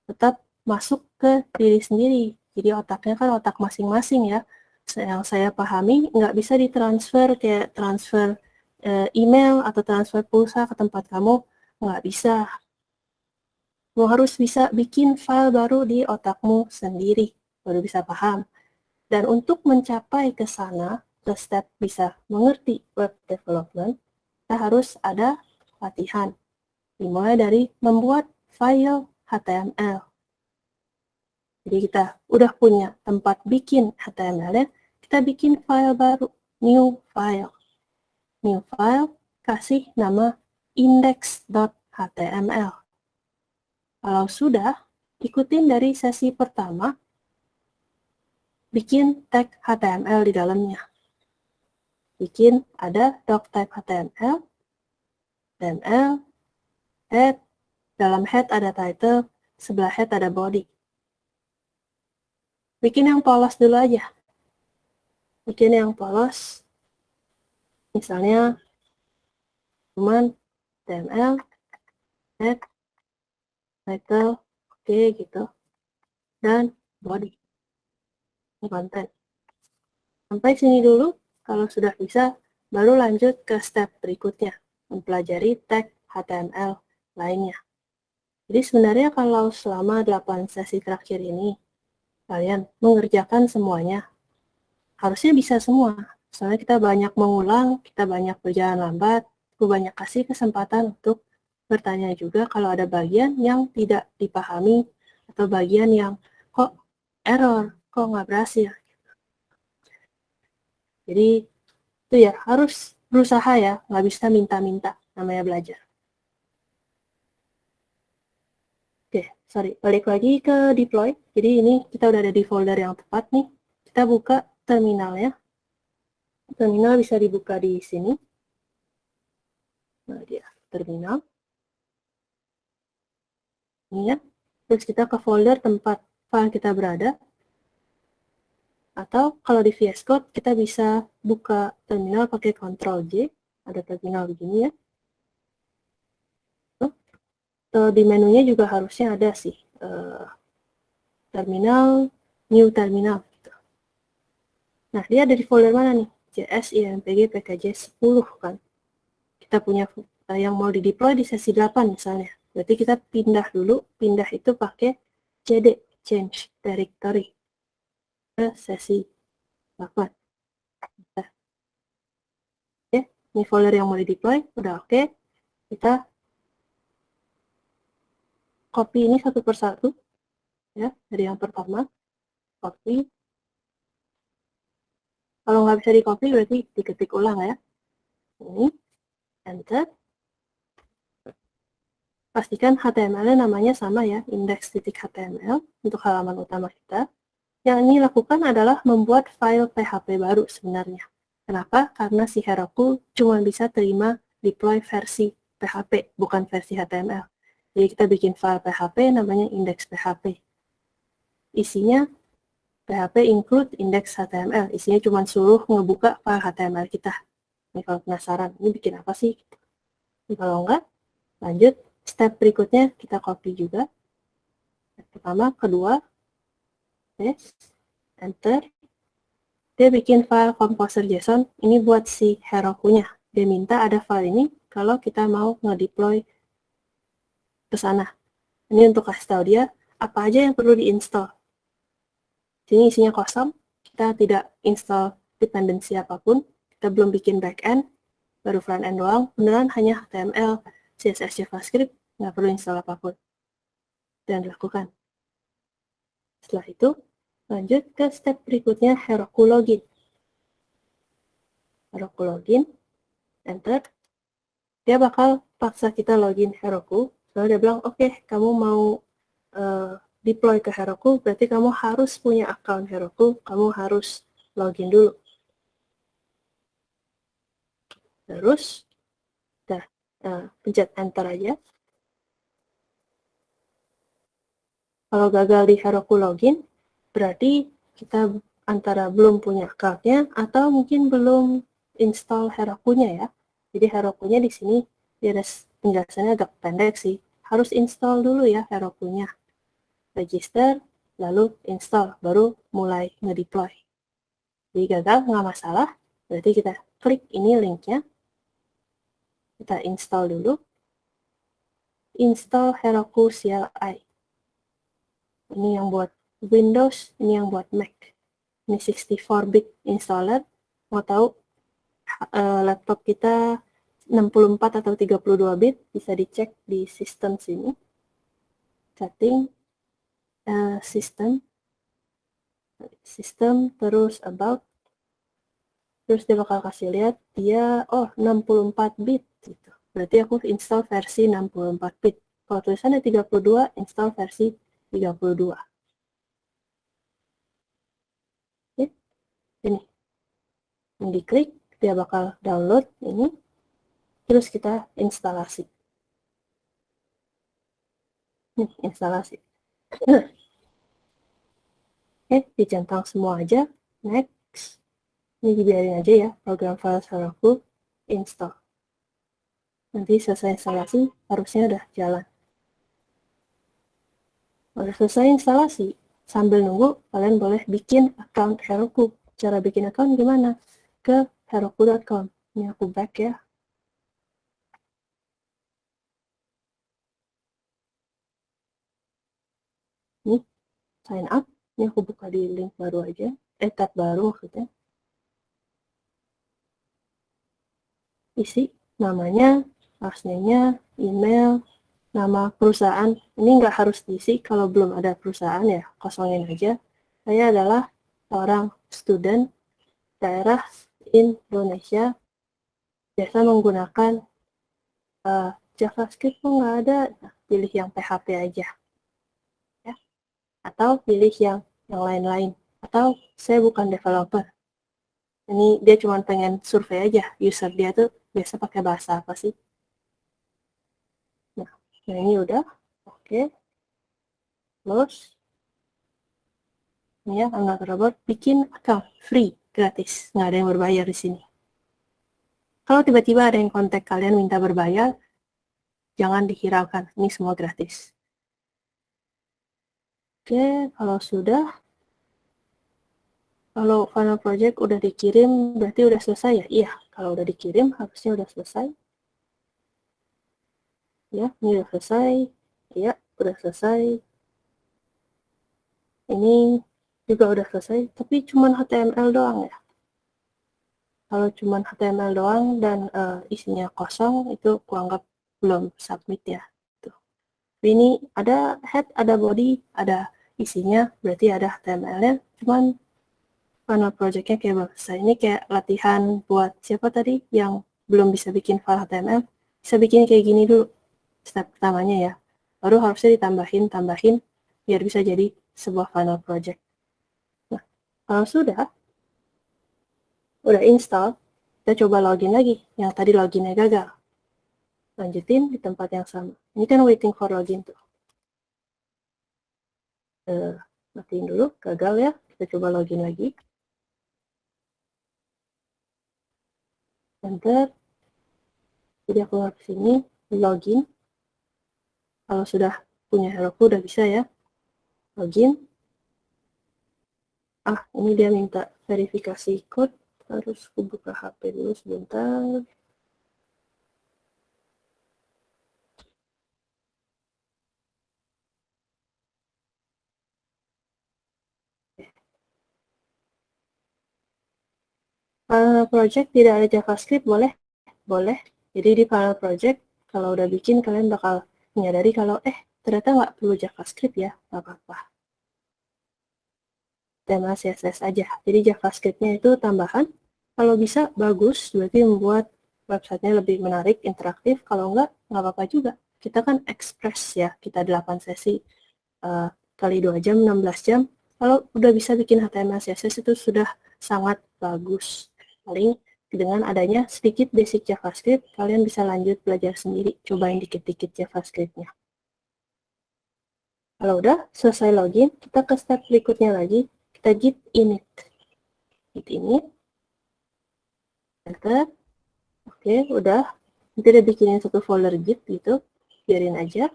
tetap masuk ke diri sendiri. Jadi otaknya kan otak masing-masing ya. yang saya pahami nggak bisa ditransfer kayak transfer email atau transfer pulsa ke tempat kamu, nggak bisa. Kamu harus bisa bikin file baru di otakmu sendiri, baru bisa paham. Dan untuk mencapai ke sana, ke step bisa mengerti web development, kita harus ada latihan. Dimulai dari membuat file HTML. Jadi kita udah punya tempat bikin HTML-nya, kita bikin file baru, new file. New file, kasih nama index.html. Kalau sudah, ikutin dari sesi pertama, bikin tag HTML di dalamnya. Bikin ada doctype HTML, HTML, head, dalam head ada title, sebelah head ada body. Bikin yang polos dulu aja. Bikin yang polos, misalnya cuman HTML, head, title, oke gitu, dan body, konten. Sampai sini dulu, kalau sudah bisa, baru lanjut ke step berikutnya, mempelajari tag HTML lainnya. Jadi sebenarnya kalau selama 8 sesi terakhir ini, kalian mengerjakan semuanya, harusnya bisa semua. Soalnya kita banyak mengulang, kita banyak berjalan lambat, aku banyak kasih kesempatan untuk bertanya juga kalau ada bagian yang tidak dipahami, atau bagian yang kok error, kok nggak berhasil. Jadi itu ya, harus berusaha ya, nggak bisa minta-minta, namanya belajar. Oke, sorry, balik lagi ke deploy. Jadi ini kita udah ada di folder yang tepat nih. Kita buka terminalnya. Terminal bisa dibuka di sini. Nah, dia terminal. Ini ya. Terus kita ke folder tempat file kita berada. Atau kalau di VS Code, kita bisa buka terminal pakai Ctrl J. Ada terminal begini ya. Di menunya juga harusnya ada sih. Terminal, new terminal. Gitu. Nah, dia ada di folder mana nih? JS, IMPG, PKJ 10 kan. Kita punya yang mau di-deploy di sesi 8 misalnya. Berarti kita pindah dulu, pindah itu pakai CD, change directory, ke sesi 8. Nah, oke, ini folder yang mau di-deploy, udah oke. Kita copy ini satu persatu, ya, dari yang pertama, copy. Kalau nggak bisa di-copy, berarti diketik ulang ya. Ini, enter. Pastikan HTML-nya namanya sama ya, index.html untuk halaman utama kita. Yang ini lakukan adalah membuat file PHP baru sebenarnya. Kenapa? Karena si Heroku cuma bisa terima deploy versi PHP, bukan versi HTML. Jadi kita bikin file PHP namanya index.php. Isinya PHP include index.html. Isinya cuma suruh ngebuka file HTML kita. Ini kalau penasaran, ini bikin apa sih? Ini kalau enggak, lanjut. Step berikutnya kita copy juga. Pertama, kedua, enter. Dia bikin file composer.json, ini buat si Heroku-nya. Dia minta ada file ini kalau kita mau ngedeploy ke sana. Ini untuk kasih tahu dia apa aja yang perlu diinstal. Sini isinya kosong, kita tidak install dependensi apapun, kita belum bikin backend, baru frontend doang, beneran hanya HTML, CSS, JavaScript, nggak perlu install apapun. Dan dilakukan. Setelah itu, lanjut ke step berikutnya, Heroku login. Heroku login, enter. Dia bakal paksa kita login Heroku. Lalu dia bilang, oke, kamu mau deploy ke Heroku, berarti kamu harus punya account Heroku, kamu harus login dulu. Terus, udah, pencet enter aja. Kalau gagal di Heroku login, berarti kita antara belum punya account-nya atau mungkin belum install Heroku-nya ya. Jadi Heroku-nya di sini dia ada penjelasannya agak pendek sih. Harus install dulu ya Heroku-nya. Register, lalu install, baru mulai ngedeploy. Jadi gagal, nggak masalah. Berarti kita klik ini linknya. Kita install dulu. Install Heroku CLI. Ini yang buat Windows, ini yang buat Mac. Ini 64-bit installer. Mau tahu laptop kita 64 atau 32 bit, bisa dicek di sistem sini. Setting, sistem, terus about. Terus dia bakal kasih lihat dia, 64 bit gitu. Berarti aku install versi 64 bit. Kalau tulisannya 32, install versi 32. Oke, ini. Yang diklik, dia bakal download ini. Terus kita instalasi. Nih, instalasi. Oke, dicentang semua aja. Next. Ini dibiarin aja ya, program file Heroku install. Nanti selesai instalasi, harusnya udah jalan. Udah selesai instalasi, sambil nunggu, kalian boleh bikin account Heroku. Cara bikin account gimana? Ke heroku.com. Ini aku back ya. Ini, sign up. Ini aku buka di link baru aja. Tab baru maksudnya. Isi namanya, last name-nya, email, nama perusahaan. Ini nggak harus diisi kalau belum ada perusahaan ya, kosongin aja. Saya adalah seorang student daerah Indonesia, biasa menggunakan JavaScript kok nggak ada, nah, pilih yang PHP aja. Ya. Atau pilih yang lain-lain. Atau saya bukan developer. Ini dia cuma pengen survei aja, user dia tuh biasa pakai bahasa apa sih. Nah, ini udah. Oke. Close. Ini ya, Angga Robot bikin account free, gratis. Nggak ada yang berbayar di sini. Kalau tiba-tiba ada yang kontak kalian minta berbayar, jangan dihiraukan. Ini semua gratis. Oke, kalau sudah, kalau final project udah dikirim, berarti udah selesai ya? Iya, kalau udah dikirim, harusnya udah selesai. Ya, ini udah selesai. Iya, udah selesai. Ini juga udah selesai, tapi cuma HTML doang ya. Kalau cuma HTML doang dan isinya kosong, itu kuanggap belum submit ya. Tuh. Ini ada head, ada body, ada isinya, berarti ada HTML-nya, cuman final project-nya kayak bahasa. Ini kayak latihan buat siapa tadi yang belum bisa bikin file HTML, bisa bikin kayak gini dulu, step pertamanya ya. Baru harusnya tambahin, biar bisa jadi sebuah final project. Nah, kalau sudah install, kita coba login lagi. Yang tadi loginnya gagal. Lanjutin di tempat yang sama. Ini kan waiting for login tuh. Matiin dulu, gagal ya. Kita coba login lagi. Enter. Jadi aku ke sini, login. Kalau sudah punya Heroku udah bisa ya. Login. Ini dia minta verifikasi code. Harus aku buka HP dulu sebentar. Final project tidak ada JavaScript, boleh? Boleh. Jadi di final project, kalau udah bikin, kalian bakal menyadari kalau, ternyata nggak perlu JavaScript ya, nggak apa-apa. Tema CSS aja. Jadi JavaScript-nya itu tambahan. Kalau bisa, bagus. Berarti membuat websitenya lebih menarik, interaktif. Kalau nggak apa-apa juga. Kita kan express ya, kita 8 sesi kali 2 jam, 16 jam. Kalau udah bisa bikin HTML, CSS itu sudah sangat bagus. Paling dengan adanya sedikit basic JavaScript, kalian bisa lanjut belajar sendiri, cobain dikit-dikit JavaScript-nya. Kalau udah selesai login, kita ke step berikutnya lagi, kita git init. Git init, enter, oke, udah. Nanti udah bikinin satu folder git gitu, biarin aja.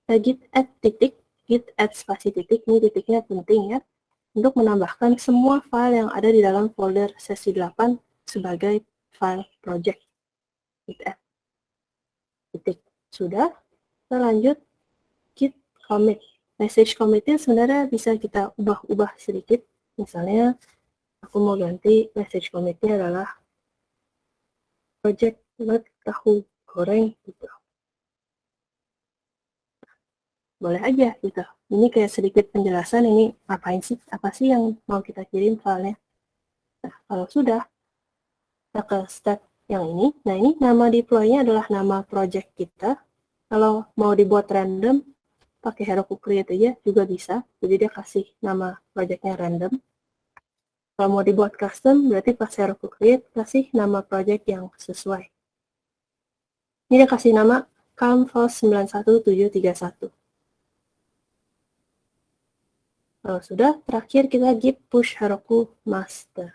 Kita git add titik, git add spasi titik, ini titiknya penting ya. untuk menambahkan semua file yang ada di dalam folder sesi 8 sebagai file project. Titik. Sudah, kita lanjut git commit. Message commitnya sebenarnya bisa kita ubah-ubah sedikit. Misalnya, aku mau ganti message commitnya adalah project tahu goreng gitu. Boleh aja gitu. Ini kayak sedikit penjelasan ini apa sih yang mau kita kirim filenya. Nah, kalau sudah, kita ke step yang ini. Nah, ini nama deploy-nya adalah nama project kita. Kalau mau dibuat random, pakai Heroku Create aja juga bisa. Jadi dia kasih nama projectnya random. Kalau mau dibuat custom, berarti pas Heroku Create, kasih nama project yang sesuai. Ini dia kasih nama Calmfos 91731. Kalau sudah, terakhir kita git push Heroku master.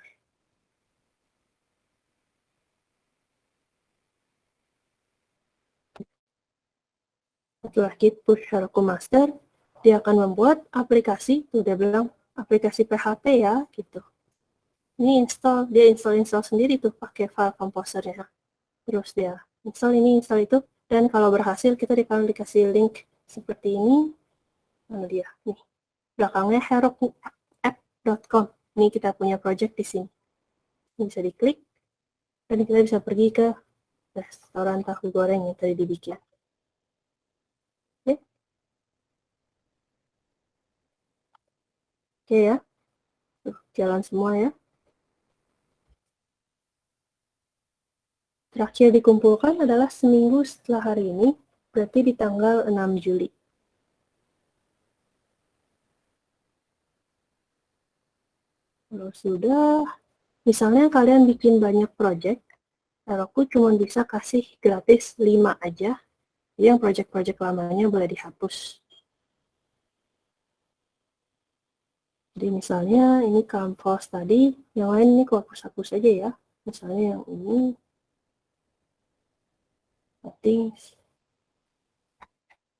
Setelah git push Heroku master, dia akan membuat aplikasi, tuh dia bilang aplikasi PHP ya, gitu. Ini dia install sendiri tuh pakai file composernya. Terus dia install ini, install itu, dan kalau berhasil kita dikasih link seperti ini. Mana dia? Nih, belakangnya herokuapp.com. Ini kita punya project di sini. Ini bisa diklik, dan kita bisa pergi ke restoran tahu goreng yang tadi dibikin. Oke ya, jalan semua ya. Terakhir dikumpulkan adalah seminggu setelah hari ini, berarti di tanggal 6 Juli. Kalau sudah, misalnya kalian bikin banyak project, aku cuma bisa kasih gratis 5 aja, yang project-project lamanya boleh dihapus. Jadi misalnya ini Canvas tadi, yang lain ini aku hapus-hapus aja ya. Misalnya yang ini, settings,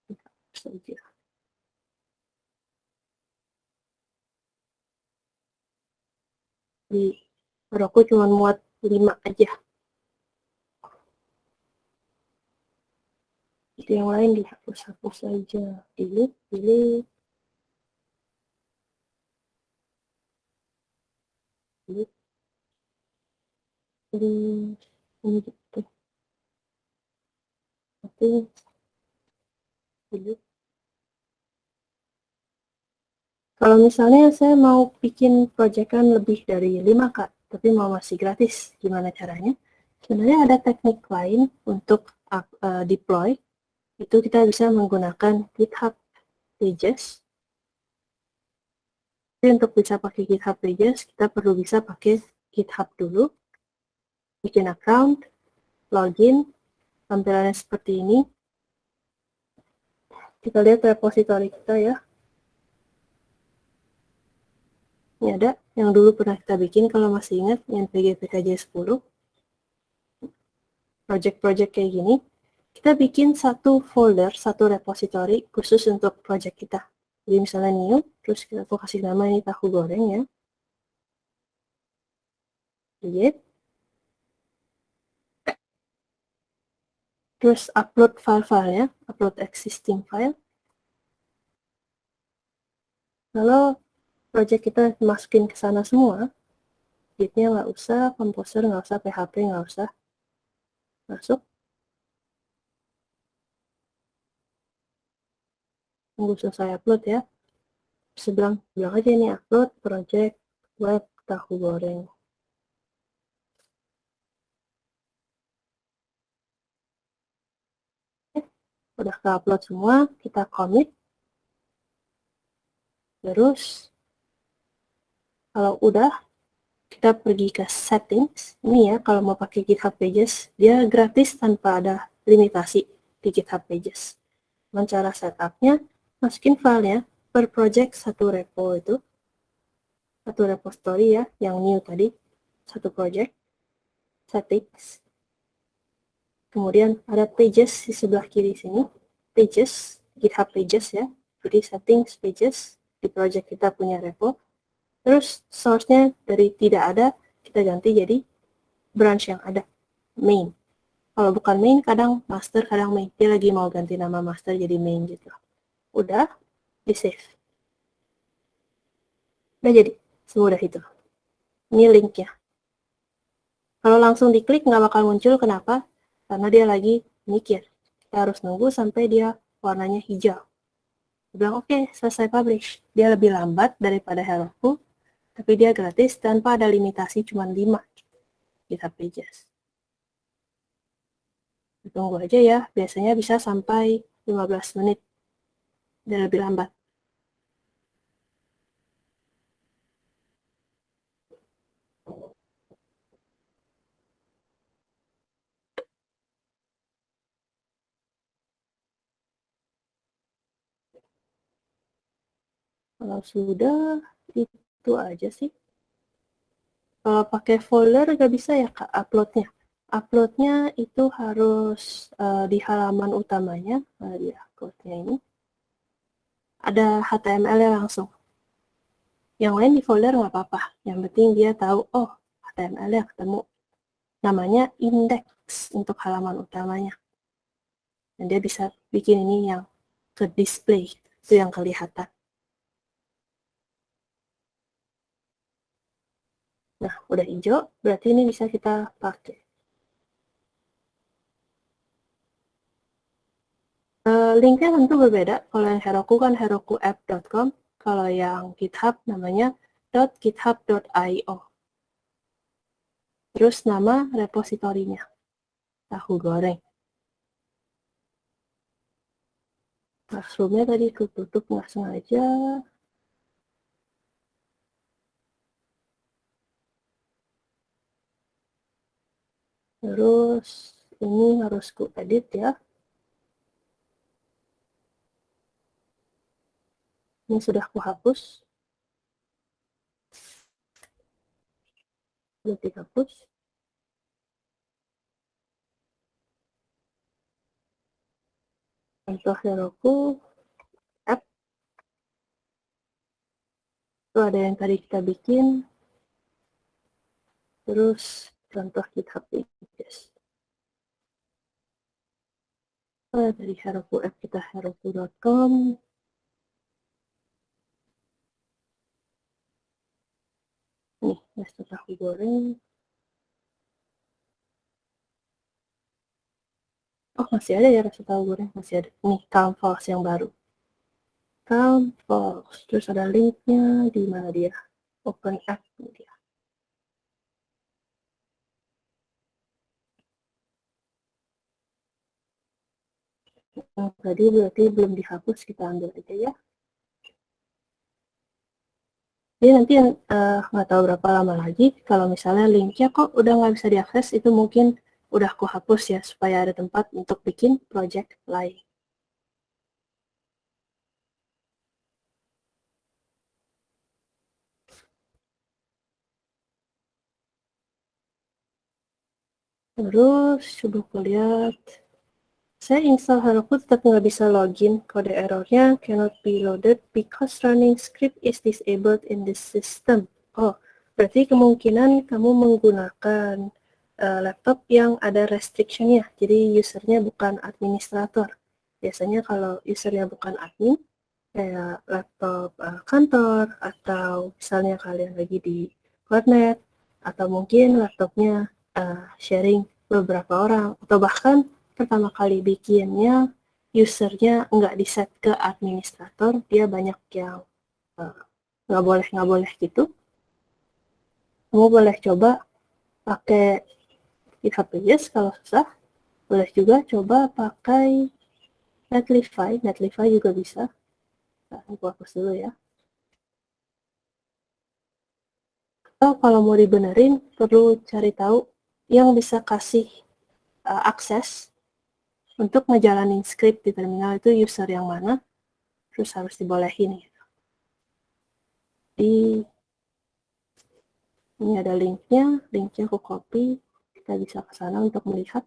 hapus aja. Jadi aku cuma muat 5 aja. Jadi yang lain dihapus-hapus aja. Delete, delete. Ini gitu. Oke. Kalau misalnya saya mau bikin proyekan lebih dari 5 Kak, tapi mau masih gratis, gimana caranya? Sebenarnya ada teknik lain untuk deploy. Itu kita bisa menggunakan GitHub Pages. Jadi untuk bisa pakai GitHub Pages, kita perlu bisa pakai GitHub dulu. Bikin account, login, tampilannya seperti ini. Kita lihat repository kita ya. Ini ada yang dulu pernah kita bikin kalau masih ingat, yang PKJ10. Project-project kayak gini. Kita bikin satu folder, satu repository khusus untuk project kita. Jadi misalnya new, terus aku kasih nama ini tahu goreng ya. Create. Terus upload file-filenya, upload existing file. Kalau project kita masukin ke sana semua, gitnya nggak usah, composer nggak usah, PHP nggak usah. Masuk. Tunggu selesai upload ya. Bilang aja ini upload project web tahu goreng. Udah ke upload semua, kita commit. Terus kalau udah, kita pergi ke settings. Ini ya, kalau mau pakai GitHub Pages, dia gratis tanpa ada limitasi di GitHub Pages. Dan cara setupnya, masukin filenya per project satu repo itu, satu repository ya, yang new tadi, satu project, settings. Kemudian ada pages di sebelah kiri sini, pages, GitHub Pages ya. Jadi settings, pages, di project kita punya repo. Terus source-nya dari tidak ada, kita ganti jadi branch yang ada, main. Kalau bukan main, kadang master, kadang main. Dia lagi mau ganti nama master jadi main gitu. Udah, di save. Udah jadi, semudah itu. Ini linknya. Kalau langsung diklik nggak bakal muncul, kenapa? Karena dia lagi mikir. Kita harus nunggu sampai dia warnanya hijau. Dia bilang, oke, selesai publish. Dia lebih lambat daripada Heroku, tapi dia gratis tanpa ada limitasi cuma 5 GitHub Pages. Tunggu aja ya, biasanya bisa sampai 15 menit. Dia lebih lambat. Kalau sudah, itu aja sih. Kalau pakai folder nggak bisa ya Kak uploadnya. Uploadnya itu harus di halaman utamanya, di uploadnya ini. Ada HTML-nya langsung. Yang lain di folder nggak apa-apa. Yang penting dia tahu, oh HTML-nya ketemu. Namanya index untuk halaman utamanya. Dan dia bisa bikin ini yang ke display, itu yang kelihatan. Nah, udah hijau, berarti ini bisa kita pakai. Linknya tentu berbeda. Kalau yang Heroku kan herokuapp.com. Kalau yang GitHub namanya .github.io. Terus nama repositorinya, tahu goreng. Classroom-nya tadi tutup nggak sengaja. Terus ini harus ku edit ya. Ini sudah ku hapus. Sudah dihapus. Contoh Heroku app. Itu ada yang tadi kita bikin. Terus contoh GitHub Pages. Dari Heroku app kita heroku.com. Nih, resto tahu goreng. Oh, masih ada ya resto tahu goreng. Masih ada. Nih, Canvas yang baru. Canvas. Terus ada linknya. Di mana dia? Open app. Dia. Nah, tadi berarti belum dihapus. Kita ambil aja ya. Jadi nanti nggak tahu berapa lama lagi. Kalau misalnya linknya kok udah nggak bisa diakses, itu mungkin udah aku hapus ya. Supaya ada tempat untuk bikin project lain. Terus coba aku lihat. Saya install Heroku tetap nggak bisa login. Kode errornya cannot be loaded because running script is disabled in this system. Oh, berarti kemungkinan kamu menggunakan laptop yang ada restriction-nya. Jadi usernya bukan administrator. Biasanya kalau usernya bukan admin, kayak laptop kantor, atau misalnya kalian lagi di warnet, atau mungkin laptopnya sharing beberapa orang, atau bahkan pertama kali bikinnya usernya nggak di set ke administrator, dia banyak yang uh, nggak boleh gitu. Kamu boleh coba pakai GitHub Pages kalau susah. Boleh juga coba pakai Netlify. Netlify juga bisa. Nah, aku hapus dulu ya. Atau kalau mau dibenerin, perlu cari tahu yang bisa kasih akses untuk ngejalanin script di terminal itu user yang mana, terus harus dibolehin. Di ini ada linknya aku copy, kita bisa ke sana untuk melihat.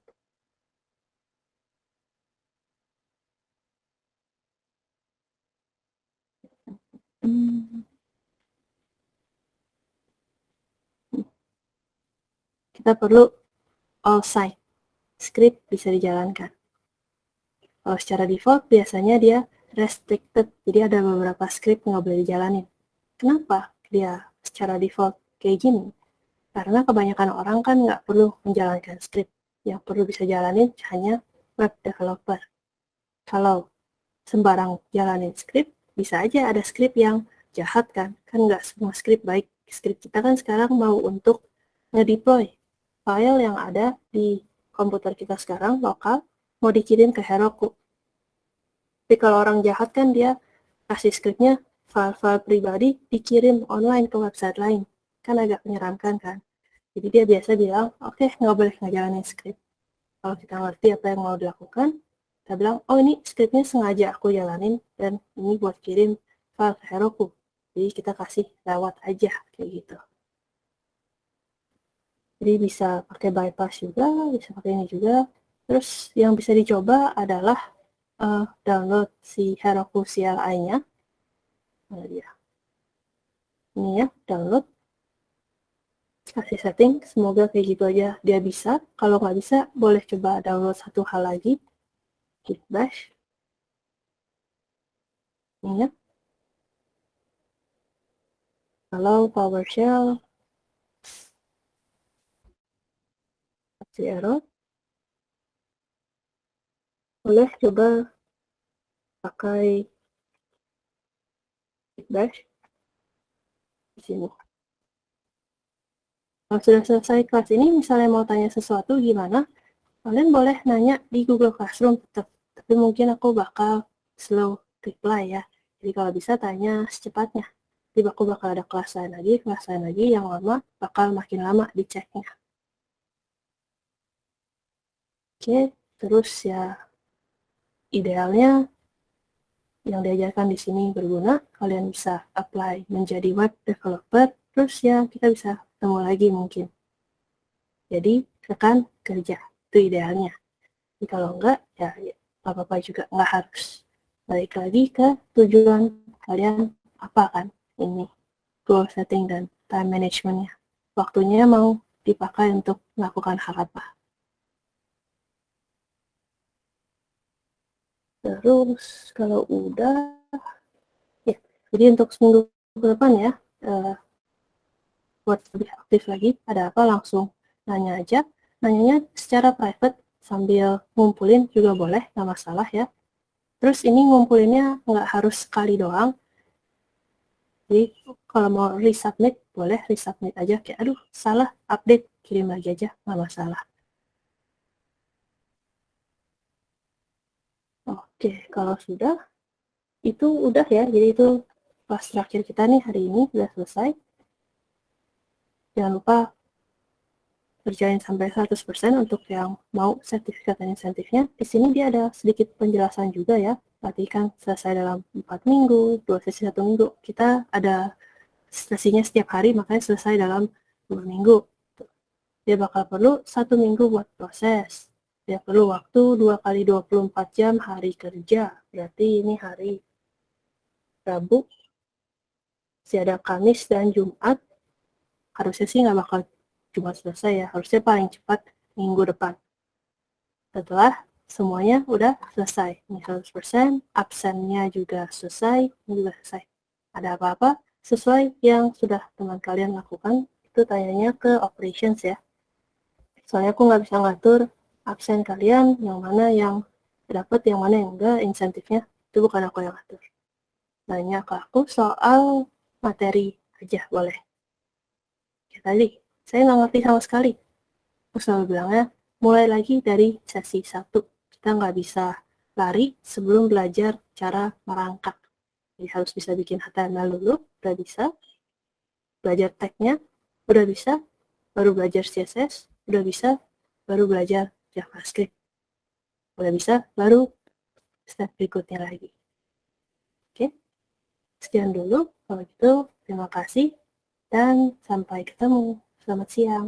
kita perlu all site script bisa dijalankan. Kalau secara default biasanya dia restricted, jadi ada beberapa script nggak boleh dijalanin. Kenapa dia secara default kayak gini? Karena kebanyakan orang kan nggak perlu menjalankan script. Yang perlu bisa jalanin hanya web developer. Kalau sembarang jalanin script, bisa aja ada script yang jahat kan. Kan nggak semua script baik. Script kita kan sekarang mau untuk ngedeploy file yang ada di komputer kita sekarang, lokal, mau dikirim ke Heroku. Tapi kalau orang jahat kan dia kasih scriptnya file-file pribadi dikirim online ke website lain. Kan agak menyeramkan kan. Jadi dia biasa bilang, oke, nggak boleh ngejalanin script. Kalau kita ngerti apa yang mau dilakukan, kita bilang, oh ini scriptnya sengaja aku jalanin, dan ini buat kirim file ke Heroku. Jadi kita kasih lewat aja, kayak gitu. Jadi bisa pakai bypass juga, bisa pakai ini juga. Terus yang bisa dicoba adalah download si Heroku CLI-nya. Nah, dia. Ini ya, download. Kasih setting, semoga kayak gitu aja dia bisa. Kalau nggak bisa, boleh coba download satu hal lagi. Git bash. Ini ya. Kalau PowerShell, kasih error. Boleh coba pakai Git bash di sini. Kalau sudah selesai kelas ini, misalnya mau tanya sesuatu gimana, kalian boleh nanya di Google Classroom tetap. Tapi mungkin aku bakal slow reply ya. Jadi kalau bisa tanya secepatnya. Jadi aku bakal ada kelas lain lagi yang lama bakal makin lama diceknya. Oke, terus ya idealnya yang diajarkan di sini berguna, kalian bisa apply menjadi web developer, terus ya kita bisa ketemu lagi mungkin. Jadi tekan kerja, itu idealnya. Jadi kalau enggak, ya nggak apa-apa juga, nggak harus. Balik lagi ke tujuan kalian apa kan ini, goal setting dan time management-nya. Waktunya mau dipakai untuk melakukan hal apa. Terus kalau udah, ya, jadi untuk seminggu ke depan ya, buat lebih aktif lagi, ada apa langsung nanya aja. Nanyanya secara private sambil ngumpulin juga boleh, nggak masalah ya. Terus ini ngumpulinnya nggak harus sekali doang. Jadi kalau mau resubmit, boleh resubmit aja. Kayak aduh salah update, kirim lagi aja, nggak masalah. Oke, kalau sudah, itu udah ya. Jadi itu kelas terakhir kita nih hari ini, sudah selesai. Jangan lupa kerjain sampai 100% untuk yang mau sertifikat dan insentifnya. Di sini dia ada sedikit penjelasan juga ya. Berarti kan selesai dalam 4 minggu, 2 sesi 1 minggu. Kita ada sesinya setiap hari, makanya selesai dalam 2 minggu. Dia bakal perlu 1 minggu buat proses. Dia perlu waktu 2 kali 24 jam hari kerja. Berarti ini hari Rabu, masih ada Kamis dan Jumat. Harusnya sih nggak bakal Jumat selesai ya. Harusnya paling cepat minggu depan. Setelah semuanya udah selesai. Ini 100%, absennya juga selesai, ini juga selesai. Ada apa-apa sesuai yang sudah teman kalian lakukan, itu tanyanya ke operations ya. Soalnya aku nggak bisa ngatur absen kalian, yang mana yang dapat, yang mana yang enggak, insentifnya, itu bukan aku yang ngatur. Tanya ke aku soal materi aja, boleh. Ya tadi, saya nggak ngerti sama sekali. Aku selalu bilangnya, mulai lagi dari sesi 1. Kita nggak bisa lari sebelum belajar cara merangkak. Jadi harus bisa bikin HTML dulu, udah bisa. Belajar tag-nya, udah bisa. Baru belajar CSS, udah bisa. Baru belajar JavaScript. Udah bisa, baru step berikutnya lagi. Oke, sekian dulu. Kalau gitu, terima kasih dan sampai ketemu. Selamat siang.